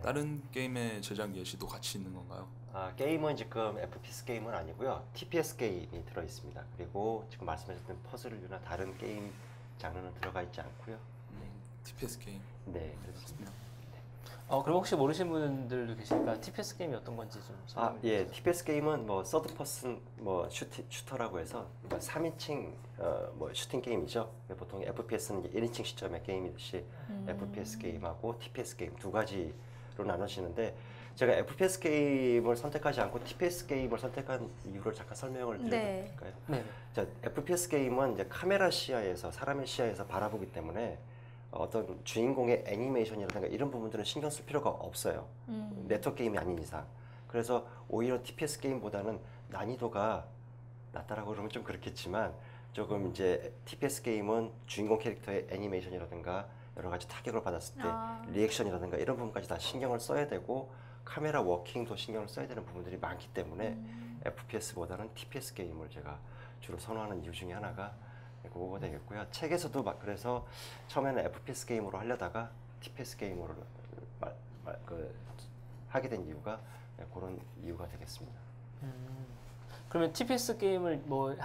Speaker 5: 다른 게임의 제작 예시도 같이 있는 건가요?
Speaker 4: 게임은 지금 FPS 게임은 아니고요. TPS 게임이 들어 있습니다. 그리고 지금 말씀하셨던 퍼즐류나 다른 게임 장르는 들어가 있지 않고요.
Speaker 5: TPS 게임.
Speaker 4: 네, 그렇습니다.
Speaker 2: 그럼 혹시 모르시는 분들도 계시니까 TPS 게임이 어떤 건지 좀 설명해 주세요.
Speaker 4: 예, TPS 게임은 뭐 서드 퍼슨 뭐 슈터라고 해서 3인칭 뭐 슈팅 게임이죠. 보통 FPS는 1인칭 시점의 게임이듯이 FPS 게임하고 TPS 게임 두 가지로 나눠지는데 제가 FPS 게임을 선택하지 않고 TPS 게임을 선택한 이유를 잠깐 설명을 드려도 될까요?
Speaker 2: 네.
Speaker 4: 자, FPS 게임은 이제 카메라 시야에서 사람의 시야에서 바라보기 때문에 어떤 주인공의 애니메이션이라든가 이런 부분들은 신경 쓸 필요가 없어요. 네트워크 게임이 아닌 이상. 그래서 오히려 TPS 게임보다는 난이도가 낮다라고 그러면 좀 그렇겠지만 조금 이제 TPS 게임은 주인공 캐릭터의 애니메이션이라든가 여러 가지 타격을 받았을 때 리액션이라든가 이런 부분까지 다 신경을 써야 되고 카메라 워킹도 신경을 써야 되는 부분들이 많기 때문에 FPS보다는 TPS 게임을 제가 주로 선호하는 이유 중에 하나가 그거가 되겠고요. 책에서도 막 그래서 처음에는 FPS 게임으로 하려다가 TPS 게임으로 하게 된 이유가 그런 이유가 되겠습니다.
Speaker 2: 그러면 TPS 게임을 뭐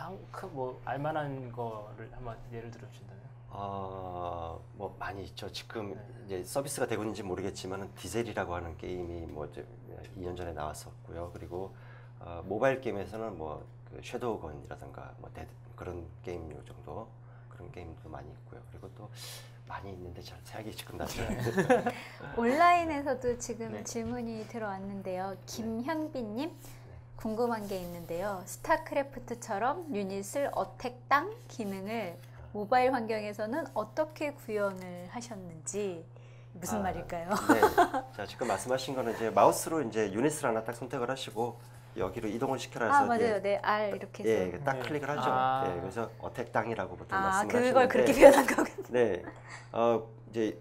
Speaker 2: 알만한 거를 한번 예를 들어 주신다면?
Speaker 4: 뭐 많이 있죠. 지금 이제 서비스가 되고 있는지 모르겠지만 디젤이라고 하는 게임이 뭐 이제 2년 전에 나왔었고요. 그리고 모바일 게임에서는 뭐 그 섀도우건이라든가 뭐 그런 게임류 정도 그런 게임도 많이 있고요. 그리고 또 많이 있는데 잘 생각이 지금 나지 않는데
Speaker 1: 온라인에서도 지금
Speaker 2: 네.
Speaker 1: 질문이 들어왔는데요. 김현빈님 궁금한 게 있는데요. 스타크래프트처럼 유닛을 어택 땅 기능을 모바일 환경에서는 어떻게 구현을 하셨는지 무슨 말일까요?
Speaker 4: 네. 자, 지금 말씀하신 거는 이제 마우스로 이제 유닛을 하나 딱 선택을 하시고 여기로 이동을 시켜라 해서
Speaker 1: 맞아요. 네, R 이렇게 해서.
Speaker 4: 딱 클릭을 하죠. 네, 그래서 어택 땅이라고 보통 말씀을 하시는데
Speaker 1: 그걸 그렇게 표현한 거군요.
Speaker 4: 네. 이제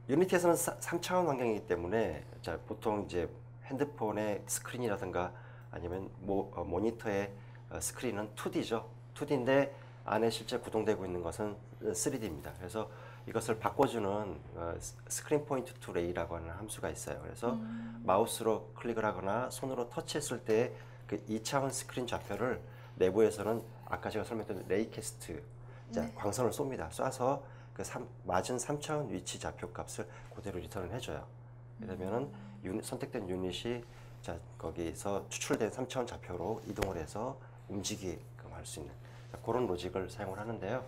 Speaker 4: 유니티에서는 3차원 환경이기 때문에 자, 보통 이제 핸드폰의 스크린이라든가 아니면 모니터의 스크린은 2D죠. 2D인데 안에 실제 구동되고 있는 것은 3D입니다. 그래서 이것을 바꿔주는 스크린 포인트 투 레이라고 하는 함수가 있어요. 그래서 마우스로 클릭을 하거나 손으로 터치했을 때 그 2차원 스크린 좌표를 내부에서는 아까 제가 설명드린 레이캐스트 광선을 쏩니다. 쏴서 그 맞은 3차원 위치 좌표 값을 그대로 리턴을 해줘요. 그러면은 선택된 유닛이 자, 거기서 추출된 3차원 좌표로 이동을 해서 움직이게끔 할 수 있는 그런 로직을 사용을 하는데요.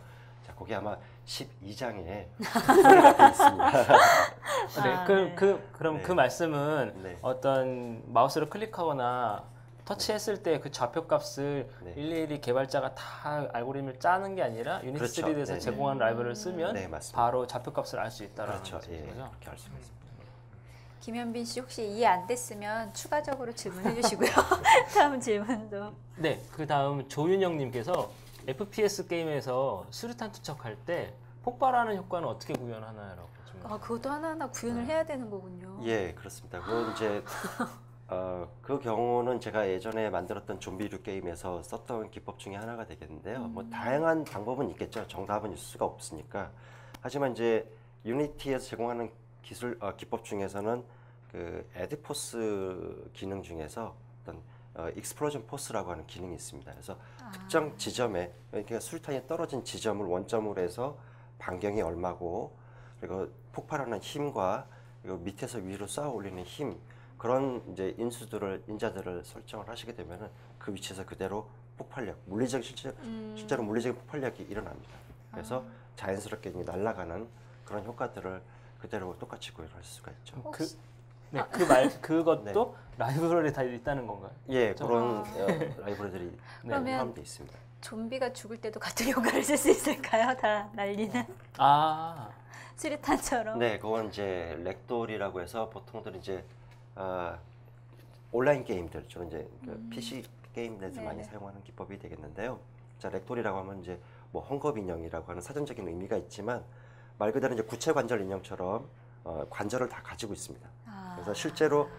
Speaker 4: 자, 거기 아마 12장에 소리가 돼 있습니다.
Speaker 2: 그럼
Speaker 4: 네.
Speaker 2: 그 말씀은
Speaker 4: 네.
Speaker 2: 어떤 마우스를 클릭하거나 터치했을 때 그 좌표 값을
Speaker 4: 네.
Speaker 2: 일일이 개발자가 다 알고리즘을 짜는 게 아니라 유니티
Speaker 4: 그렇죠.
Speaker 2: 3D에서
Speaker 4: 네네.
Speaker 2: 제공하는 라이브러리를 쓰면
Speaker 4: 네, 맞습니다.
Speaker 2: 바로 좌표 값을 알 수 있다라는
Speaker 4: 그렇죠. 예,
Speaker 2: 거죠.
Speaker 4: 그렇게 할 수가 있습니다.
Speaker 1: 김현빈 씨 혹시 이해 안 됐으면 추가적으로 질문해 주시고요. 다음 질문도.
Speaker 2: 네, 그 다음 조윤영님께서 FPS 게임에서 수류탄 투척할 때 폭발하는 효과는 어떻게 구현하나요?라고 질문.
Speaker 1: 그것도 하나하나 구현을 해야 되는 거군요.
Speaker 4: 예, 그렇습니다. 그건 이제 그 경우는 제가 예전에 만들었던 좀비류 게임에서 썼던 기법 중에 하나가 되겠는데요. 뭐 다양한 방법은 있겠죠. 정답은 있을 수가 없으니까. 하지만 이제 유니티에서 제공하는 기법 중에서는 그 에드포스 기능 중에서 어떤 익스플로전 포스라고 하는 기능이 있습니다. 그래서 특정 지점에 그러니까 수류탄이 떨어진 지점을 원점으로 해서 반경이 얼마고 그리고 폭발하는 힘과 그리고 밑에서 위로 쏘아 올리는 힘 그런 이제 인자들을 설정을 하시게 되면은 그 위치에서 그대로 폭발력, 물리적 실제로 물리적인 폭발력이 일어납니다. 그래서 자연스럽게 날아가는 그런 효과들을 그대로 똑같이 구현할 수가 있죠.
Speaker 2: 그것도 라이브러리에 다 있다는 건가요?
Speaker 4: 예, 그런 라이브러리들이
Speaker 1: 그러면
Speaker 4: 포함되어 있습니다.
Speaker 1: 좀비가 죽을 때도 같은 효과를 쓸 수 있을까요? 다 날리는 수류탄처럼.
Speaker 4: 네, 그건 이제 렉돌이라고 해서 보통들 이제 온라인 게임들 주로 이제 PC 게임에서 많이 사용하는 기법이 되겠는데요. 자, 렉돌이라고 하면 이제 뭐 헝겊 인형이라고 하는 사전적인 의미가 있지만 말 그대로 이제 구체 관절 인형처럼 관절을 다 가지고 있습니다. 그래서 실제로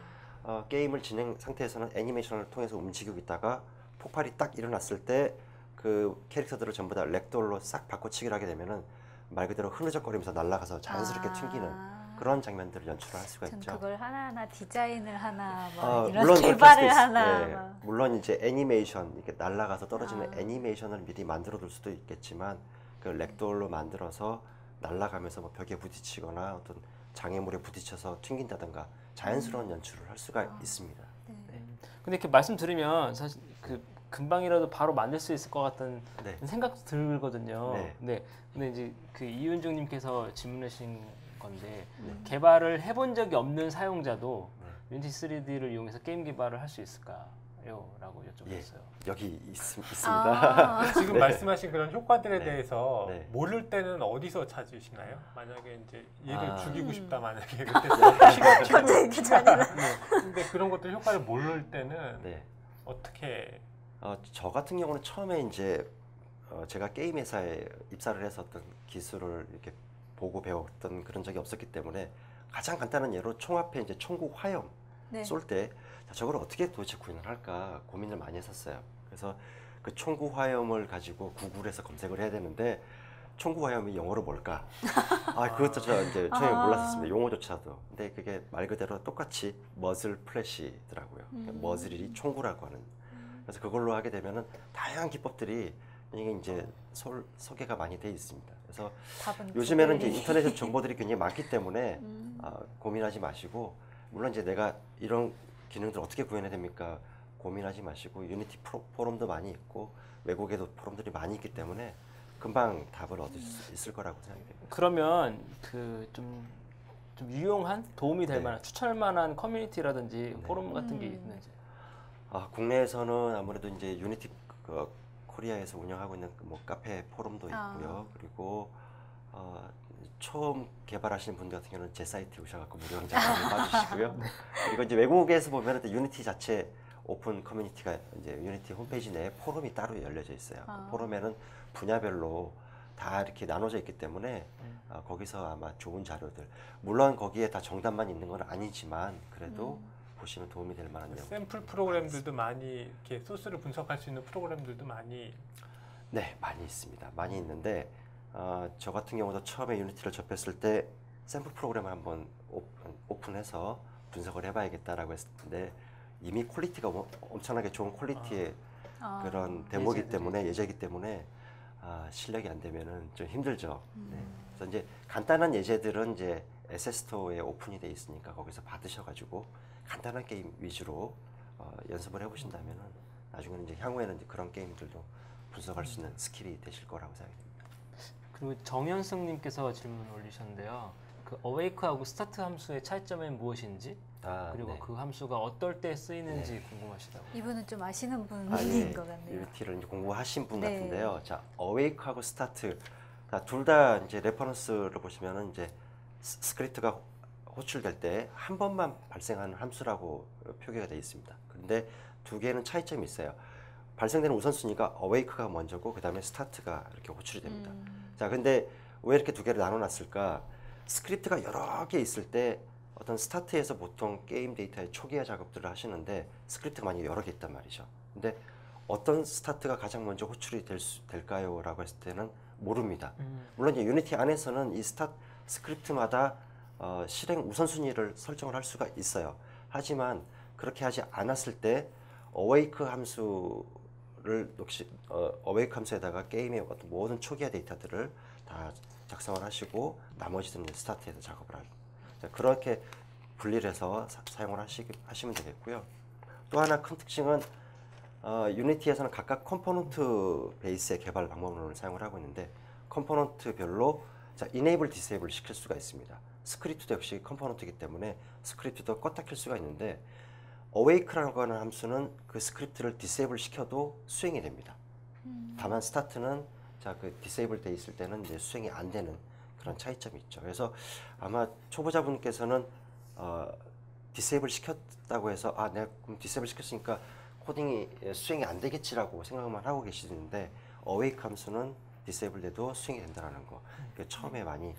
Speaker 4: 게임을 진행 상태에서는 애니메이션을 통해서 움직이고 있다가 폭발이 딱 일어났을 때 그 캐릭터들을 전부 다 렉돌로 싹 바꿔치기를 하게 되면은 말 그대로 흐느적거리면서 날아가서 자연스럽게 튕기는 그런 장면들을 연출할 수가
Speaker 1: 전
Speaker 4: 있죠.
Speaker 1: 그걸 하나하나 디자인을 하나 막 이런
Speaker 4: 물론
Speaker 1: 개발을 하나
Speaker 4: 네.
Speaker 1: 막.
Speaker 4: 물론 이제 애니메이션 이렇게 날아가서 떨어지는 애니메이션을 미리 만들어 둘 수도 있겠지만 그 렉돌로 만들어서 날아가면서 뭐 벽에 부딪히거나 어떤 장애물에 부딪혀서 튕긴다든가 자연스러운 연출을 할 수가 있습니다.
Speaker 2: 근데 이렇게 말씀 들으면 사실 그 금방이라도 바로 만들 수 있을 것 같다는 생각도 들거든요. 네. 근데 이제 그 이윤중님께서 질문하신 건데 개발을 해본 적이 없는 사용자도 유니티 3D를 이용해서 게임 개발을 할 수 있을까요? 라고 여쭤봤어요.
Speaker 4: 여기 있습니다.
Speaker 3: 지금 말씀하신 그런 효과들에 대해서 모를 때는 어디서 찾으시나요? 만약에 이제 얘를 죽이고 싶다 만약에 그때 피가 튀고 근데 그런 것들 효과를 모를 때는 어떻게?
Speaker 4: 저 같은 경우는 처음에 이제 제가 게임 회사에 입사를 해서 어떤 기술을 이렇게 보고 배웠던 그런 적이 없었기 때문에 가장 간단한 예로 총 앞에 이제 총구 화염 쏠 때 저걸 어떻게 도대체 구현을 할까 고민을 많이 했었어요. 그래서 그 총구 화염을 가지고 구글에서 검색을 해야 되는데 총구 화염이 영어로 뭘까? 그것도 저 이제 처음에 몰랐었습니다. 용어조차도. 근데 그게 말 그대로 똑같이 머즐 플래시더라고요. 머즐이 총구라고 하는. 그래서 그걸로 하게 되면은 다양한 기법들이 이게 이제 소개가 많이 돼 있습니다. 그래서 요즘에는 이제 인터넷에 정보들이 굉장히 많기 때문에 고민하지 마시고 물론 이제 내가 이런 기능들 어떻게 구현해야 됩니까? 고민하지 마시고 유니티 포럼도 많이 있고 외국에도 포럼들이 많이 있기 때문에 금방 답을 얻을 수 있을 거라고 생각됩니다.
Speaker 2: 그러면 그 좀 유용한 도움이 될 만한 추천할 만한 커뮤니티라든지 포럼 같은 게 있는지.
Speaker 4: 국내에서는 아무래도 이제 유니티 코리아에서 운영하고 있는 뭐 카페 포럼도 있고요. 그리고 처음 개발하시는 분들 같은 경우는 제 사이트에 오셔갖고 무료 강좌 많이 봐주시고요. 그리고 이제 외국에서 보면 유니티 자체 오픈 커뮤니티가 이제 유니티 홈페이지 내에 포럼이 따로 열려져 있어요. 그 포럼에는 분야별로 다 이렇게 나눠져 있기 때문에 거기서 아마 좋은 자료들 물론 거기에 다 정답만 있는 건 아니지만 그래도 보시면 도움이 될 만한 내용.
Speaker 3: 샘플 프로그램들도 많이 이렇게 소스를 분석할 수 있는 프로그램들도 많이
Speaker 4: 많이 있습니다. 많이 있는데 저 같은 경우도 처음에 유니티를 접했을 때 샘플 프로그램을 한번 오픈해서 분석을 해봐야겠다라고 했는데 이미 퀄리티가 엄청나게 좋은 퀄리티의 그런 데모이기 때문에 예제이기 때문에 실력이 안 되면은 좀 힘들죠. 그래서 이제 간단한 예제들은 이제 에세스토어에 오픈이 돼 있으니까 거기서 받으셔가지고 간단한 게임 위주로 연습을 해보신다면은 나중에는 이제 향후에는 이제 그런 게임들도 분석할 수 있는 스킬이 되실 거라고 생각됩니다.
Speaker 2: 그리고 정현승님께서 질문 올리셨는데요. 그 어웨이크하고 스타트 함수의 차이점은 무엇인지 그리고 그 함수가 어떨 때 쓰이는지 궁금하시다고.
Speaker 1: 이분은 좀 아시는 분인 것 같네요.
Speaker 4: 유니티를 이제 공부하신 분 같은데요. 자, 어웨이크하고 스타트 둘 다 이제 레퍼런스를 보시면은 이제 스크립트가 호출될 때 한 번만 발생하는 함수라고 표기가 되어 있습니다. 그런데 두 개는 차이점이 있어요. 발생되는 우선순위가 어웨이크가 먼저고 그 다음에 스타트가 이렇게 호출이 됩니다. 자, 근데 왜 이렇게 두 개를 나눠놨을까? 스크립트가 여러 개 있을 때 어떤 스타트에서 보통 게임 데이터의 초기화 작업들을 하시는데 스크립트가 만약에 여러 개 있단 말이죠. 근데 어떤 스타트가 가장 먼저 호출이 될까요? 라고 했을 때는 모릅니다. 물론 이제 유니티 안에서는 이 스크립트마다 실행 우선순위를 설정을 할 수가 있어요. 하지만 그렇게 하지 않았을 때 어웨이크 함수를 어웨이크 함수에다가 게임의 어떤 모든 초기화 데이터들을 다 작성을 하시고 나머지는 스타트에서 작업을 하죠. 그렇게 분리를 해서 사용을 하시면 되겠고요. 또 하나 큰 특징은 유니티에서는 각각 컴포넌트 베이스의 개발 방법론을 사용을 하고 있는데 컴포넌트별로 자, enable, disable 시킬 수가 있습니다. 스크립트도 역시 컴포넌트이기 때문에 스크립트도 껐다 켤 수가 있는데 awake라고 하는 함수는 그 스크립트를 disable 시켜도 수행이 됩니다. 다만 스타트는 자, 그 disable 돼 있을 때는 이제 수행이 안 되는 그런 차이점이 있죠. 그래서 아마 초보자분께서는 disable 시켰다고 해서 내가 그럼 disable 시켰으니까 코딩이 수행이 안 되겠지라고 생각만 하고 계시는데 awake 함수는 disable 돼도 수행이 된다는 거. 처음에 많이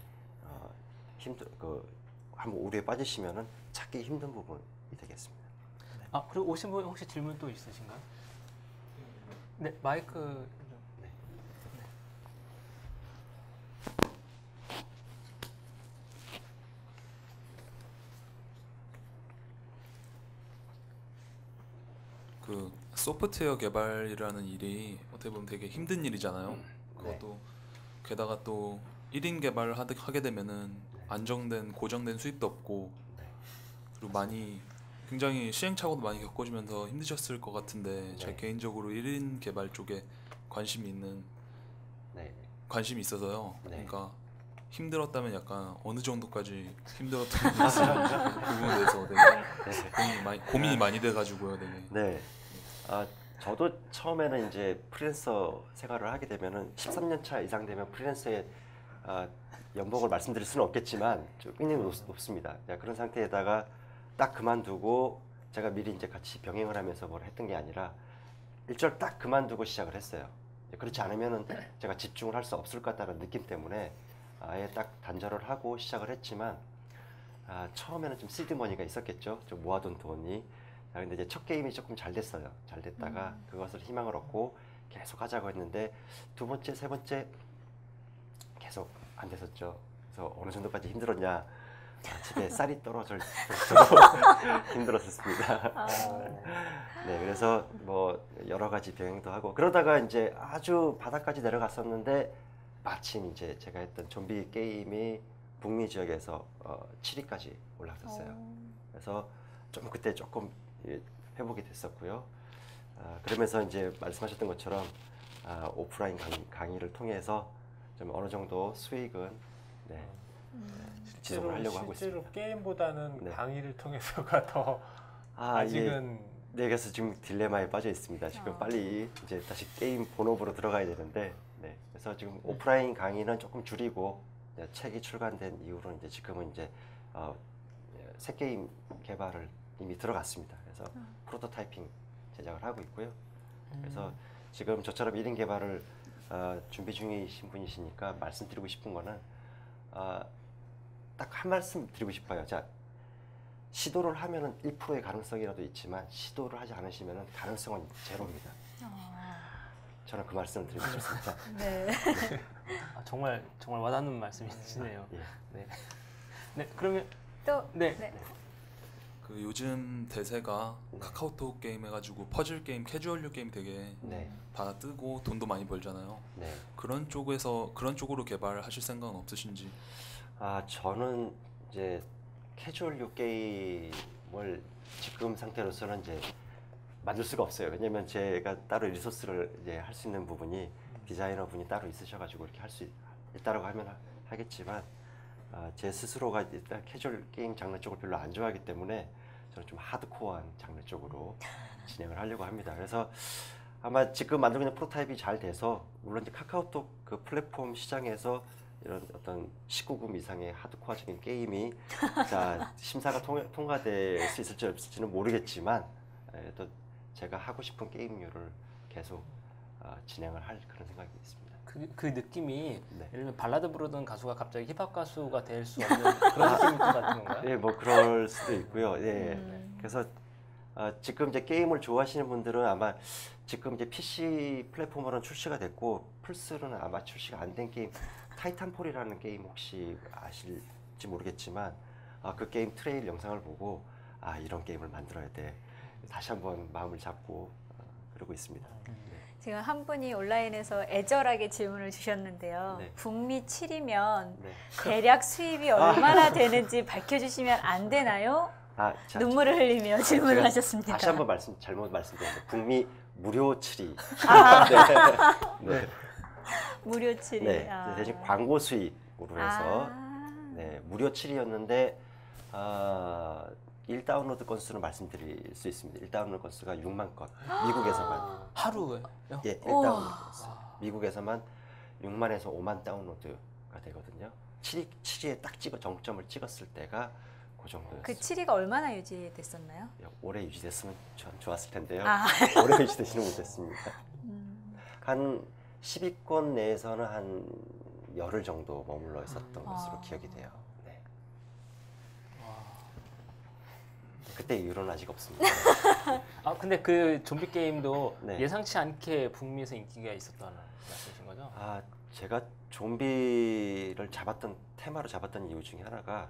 Speaker 4: 한번 오류에 빠지시면은 찾기 힘든 부분이 되겠습니다.
Speaker 2: 그리고 오신 분 혹시 질문 또 있으신가요? 네, 마이크 좀.
Speaker 4: 네.
Speaker 5: 그 소프트웨어 개발이라는 일이 어떻게 보면 되게 힘든 일이잖아요. 그것도 게다가 또 1인 개발을 하게 되면은 안정된 고정된 수입도 없고 그리고 많이 굉장히 시행착오도 많이 겪어지면서 힘드셨을 것 같은데 제가 개인적으로 1인 개발 쪽에 관심이 있어서요. 그러니까 힘들었다면 약간 어느 정도까지 힘들었던 부분에 대해서 되게 고민이 많이 돼가지고요. 되게.
Speaker 4: 네. 저도 처음에는 이제 프리랜서 생활을 하게 되면은 13년 차 이상 되면 프리랜서의 연봉을 말씀드릴 수는 없겠지만 좀 굉장히 높습니다. 그런 상태에다가 딱 그만두고 제가 미리 이제 같이 병행을 하면서 뭘 했던 게 아니라 일절 딱 그만두고 시작을 했어요. 그렇지 않으면은 제가 집중을 할 수 없을 것 같다는 느낌 때문에 아예 딱 단절을 하고 시작을 했지만 처음에는 좀 시드머니가 있었겠죠. 좀 모아둔 돈이. 근데 이제 첫 게임이 조금 잘 됐어요. 잘 됐다가 그것을 희망을 얻고 계속 하자고 했는데 두 번째, 세 번째 계속 안 됐었죠. 그래서 어느 정도까지 힘들었냐? 집에 쌀이 떨어질 정도로 힘들었었습니다. 네, 그래서 뭐 여러 가지 병행도 하고 그러다가 이제 아주 바닥까지 내려갔었는데 마침 이제 제가 했던 좀비 게임이 북미 지역에서 7위까지 올라갔었어요. 그래서 좀 그때 조금 회복이 됐었고요. 그러면서 이제 말씀하셨던 것처럼 오프라인 강의를 통해서 좀 어느 정도 수익은 지속을 하려고 하고 있습니다.
Speaker 3: 실제로 게임보다는
Speaker 4: 네.
Speaker 3: 강의를 통해서가 더 아직은
Speaker 4: 네, 그래서 지금 딜레마에 빠져 있습니다. 지금 빨리 이제 다시 게임 본업으로 들어가야 되는데, 그래서 지금 오프라인 강의는 조금 줄이고 책이 출간된 이후로 이제 지금은 이제 새 게임 개발을 이미 들어갔습니다. 그래서 프로토타이핑 제작을 하고 있고요. 그래서 지금 저처럼 1인 개발을 준비 중이신 분이시니까 말씀드리고 싶은 거는 딱 한 말씀 드리고 싶어요. 자, 시도를 하면은 1%의 가능성이라도 있지만 시도를 하지 않으시면은 가능성은 제로입니다. 저는 그 말씀을 드리고 싶습니다.
Speaker 1: 네.
Speaker 2: 정말 와닿는 말씀이시네요.
Speaker 4: 예.
Speaker 2: 네, 그러면
Speaker 1: 또
Speaker 5: 그 요즘 대세가 카카오톡 게임 해가지고 퍼즐 게임, 캐주얼류 게임 되게 다 뜨고 돈도 많이 벌잖아요.
Speaker 4: 네.
Speaker 5: 그런 쪽으로 개발하실 생각은 없으신지?
Speaker 4: 저는 이제 캐주얼류 게임을 지금 상태로서는 이제 만들 수가 없어요. 왜냐면 제가 따로 리소스를 이제 할 수 있는 부분이 디자이너 분이 따로 있으셔가지고 이렇게 할 수 있다라고 하면 하겠지만 제 스스로가 일단 캐주얼 게임 장르 쪽을 별로 안 좋아하기 때문에 저는 좀 하드코어한 장르 쪽으로 진행을 하려고 합니다. 그래서 아마 지금 만들고 있는 프로타입이 잘 돼서 물론 이제 카카오톡 그 플랫폼 시장에서 이런 어떤 19금 이상의 하드코어적인 게임이 자 심사가 통과될 수 있을지 없을지는 모르겠지만 또 제가 하고 싶은 게임류를 계속 진행을 할 그런 생각이 있습니다.
Speaker 2: 그 느낌이 예를 들면 발라드 부르던 가수가 갑자기 힙합 가수가 될 수 없는 그런 느낌일 것 같은 건가요?
Speaker 4: 네, 뭐 그럴 수도 있고요. 그래서 지금 이제 게임을 좋아하시는 분들은 아마 지금 이제 PC 플랫폼으로는 출시가 됐고 플스로는 아마 출시가 안 된 게임 타이탄폴이라는 게임 혹시 아실지 모르겠지만 그 게임 트레일 영상을 보고 이런 게임을 만들어야 돼. 다시 한번 마음을 잡고 그러고 있습니다.
Speaker 1: 지금 한 분이 온라인에서 애절하게 질문을 주셨는데요. 북미 7이면 대략 수입이 얼마나 되는지 밝혀주시면 안 되나요? 눈물을 흘리며 질문을 하셨습니다.
Speaker 4: 다시 한번 잘못 말씀드렸습니다. 북미 무료 7위.
Speaker 1: 아.
Speaker 4: 네. 네.
Speaker 1: 무료 7위.
Speaker 4: 네. 대신 광고 수익으로 해서 네, 무료 7위였는데 1다운로드 건수는 말씀드릴 수 있습니다. 1다운로드 건수가 6만 건. 미국에서만.
Speaker 2: 하루에요?
Speaker 4: 예, 1다운로드 건수. 미국에서만 6만에서 5만 다운로드가 되거든요. 7위에 딱 정점을 찍었을 때가 그 정도였어요.
Speaker 1: 그 7위가 얼마나 유지됐었나요?
Speaker 4: 오래 유지됐으면 참 좋았을 텐데요.
Speaker 1: 아.
Speaker 4: 오래 유지되지는 못했습니다. 한 10위권 내에서는 한 열흘 정도 머물러 있었던 것으로 기억이 돼요. 네. 그때 이후로는 아직 없습니다.
Speaker 2: 아 근데 그 좀비 게임도
Speaker 4: 네.
Speaker 2: 예상치 않게 북미에서 인기가 있었다는 말씀이신 거죠?
Speaker 4: 제가 좀비를 테마로 잡았던 이유 중에 하나가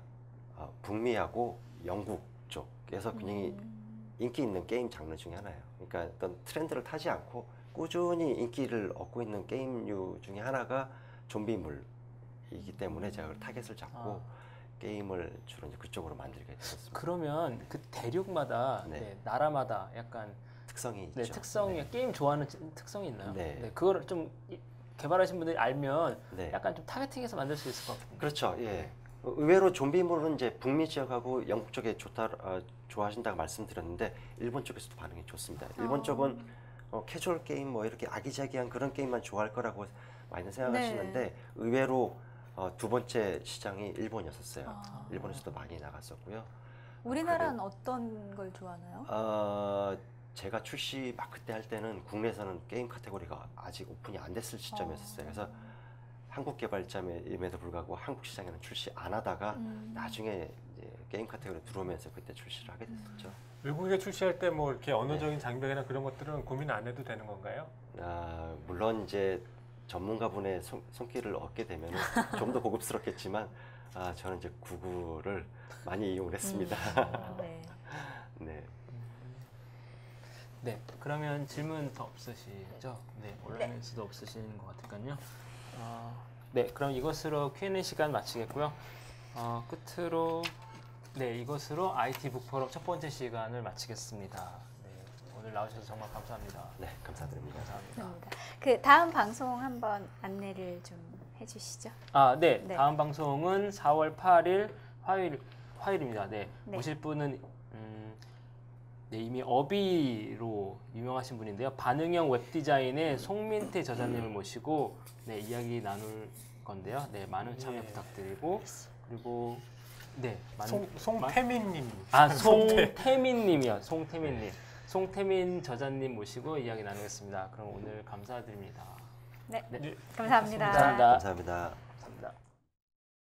Speaker 4: 북미하고 영국 쪽에서 굉장히 인기 있는 게임 장르 중에 하나예요. 그러니까 어떤 트렌드를 타지 않고 꾸준히 인기를 얻고 있는 게임류 중에 하나가 좀비물이기 때문에 제가 그 타겟을 잡고 게임을 주로 이제 그쪽으로 만들게 됐습니다.
Speaker 2: 그러면 그 대륙마다
Speaker 4: 네.
Speaker 2: 네, 나라마다 약간
Speaker 4: 특성이
Speaker 2: 네,
Speaker 4: 있죠.
Speaker 2: 특성이
Speaker 4: 네.
Speaker 2: 게임 좋아하는 특성이 있나요?
Speaker 4: 네.
Speaker 2: 그거를 좀 개발하신 분들이 알면
Speaker 4: 네.
Speaker 2: 약간 좀 타겟팅해서 만들 수 있을 것 같아요.
Speaker 4: 그렇죠. 예. 의외로 좀비물은 이제 북미 지역하고 영국 쪽에 좋아하신다고 말씀드렸는데 일본 쪽에서도 반응이 좋습니다. 일본 쪽은 캐주얼 게임 뭐 이렇게 아기자기한 그런 게임만 좋아할 거라고 많이 생각하시는데
Speaker 1: 네.
Speaker 4: 의외로 두 번째 시장이 일본이었어요. 일본에서도 많이 나갔었고요.
Speaker 1: 우리나라는 어떤 걸 좋아하나요?
Speaker 4: 제가 출시 막 그때 할 때는 국내에서는 게임 카테고리가 아직 오픈이 안 됐을 시점이었어요. 그래서 한국 개발자임에도 불구하고 한국 시장에는 출시 안 하다가 나중에 이제 게임 카테고리 들어오면서 그때 출시를 하게 됐었죠.
Speaker 3: 외국에 출시할 때 뭐 이렇게 언어적인 장벽이나 그런 것들은 고민 안 해도 되는 건가요?
Speaker 4: 물론 이제 전문가분의 손길을 얻게 되면 좀 더 고급스럽겠지만 저는 이제 구글을 많이 이용을 했습니다.
Speaker 1: 네.
Speaker 4: 네.
Speaker 2: 네, 그러면 질문 더 없으시죠? 네, 온라인에서도 없으신 것 같으니까요. 네, 그럼 이것으로 Q&A 시간 마치겠고요. 끝으로 네, 이것으로 IT 북포럼 첫 번째 시간을 마치겠습니다. 네, 오늘 나오셔서 정말 감사합니다.
Speaker 4: 네, 감사드립니다.
Speaker 1: 감사합니다. 그 다음 방송 한번 안내를 좀 해주시죠.
Speaker 2: 네,
Speaker 1: 네.
Speaker 2: 다음 방송은 4월 8일 화요일입니다. 네,
Speaker 1: 네.
Speaker 2: 오실 분은 네, 이미 어비로 유명하신 분인데요. 반응형 웹디자인의 송민태 저자님을 모시고 네, 이야기 나눌 건데요. 네, 많은 참여 부탁드리고 그리고 네,
Speaker 3: 송태민님.
Speaker 2: 송태민님이요. 송태민님. 송태민 저자님 모시고 이야기 나누겠습니다. 그럼 오늘 감사드립니다.
Speaker 1: 네,
Speaker 2: 네.
Speaker 1: 감사합니다.
Speaker 2: 감사합니다.
Speaker 4: 감사합니다.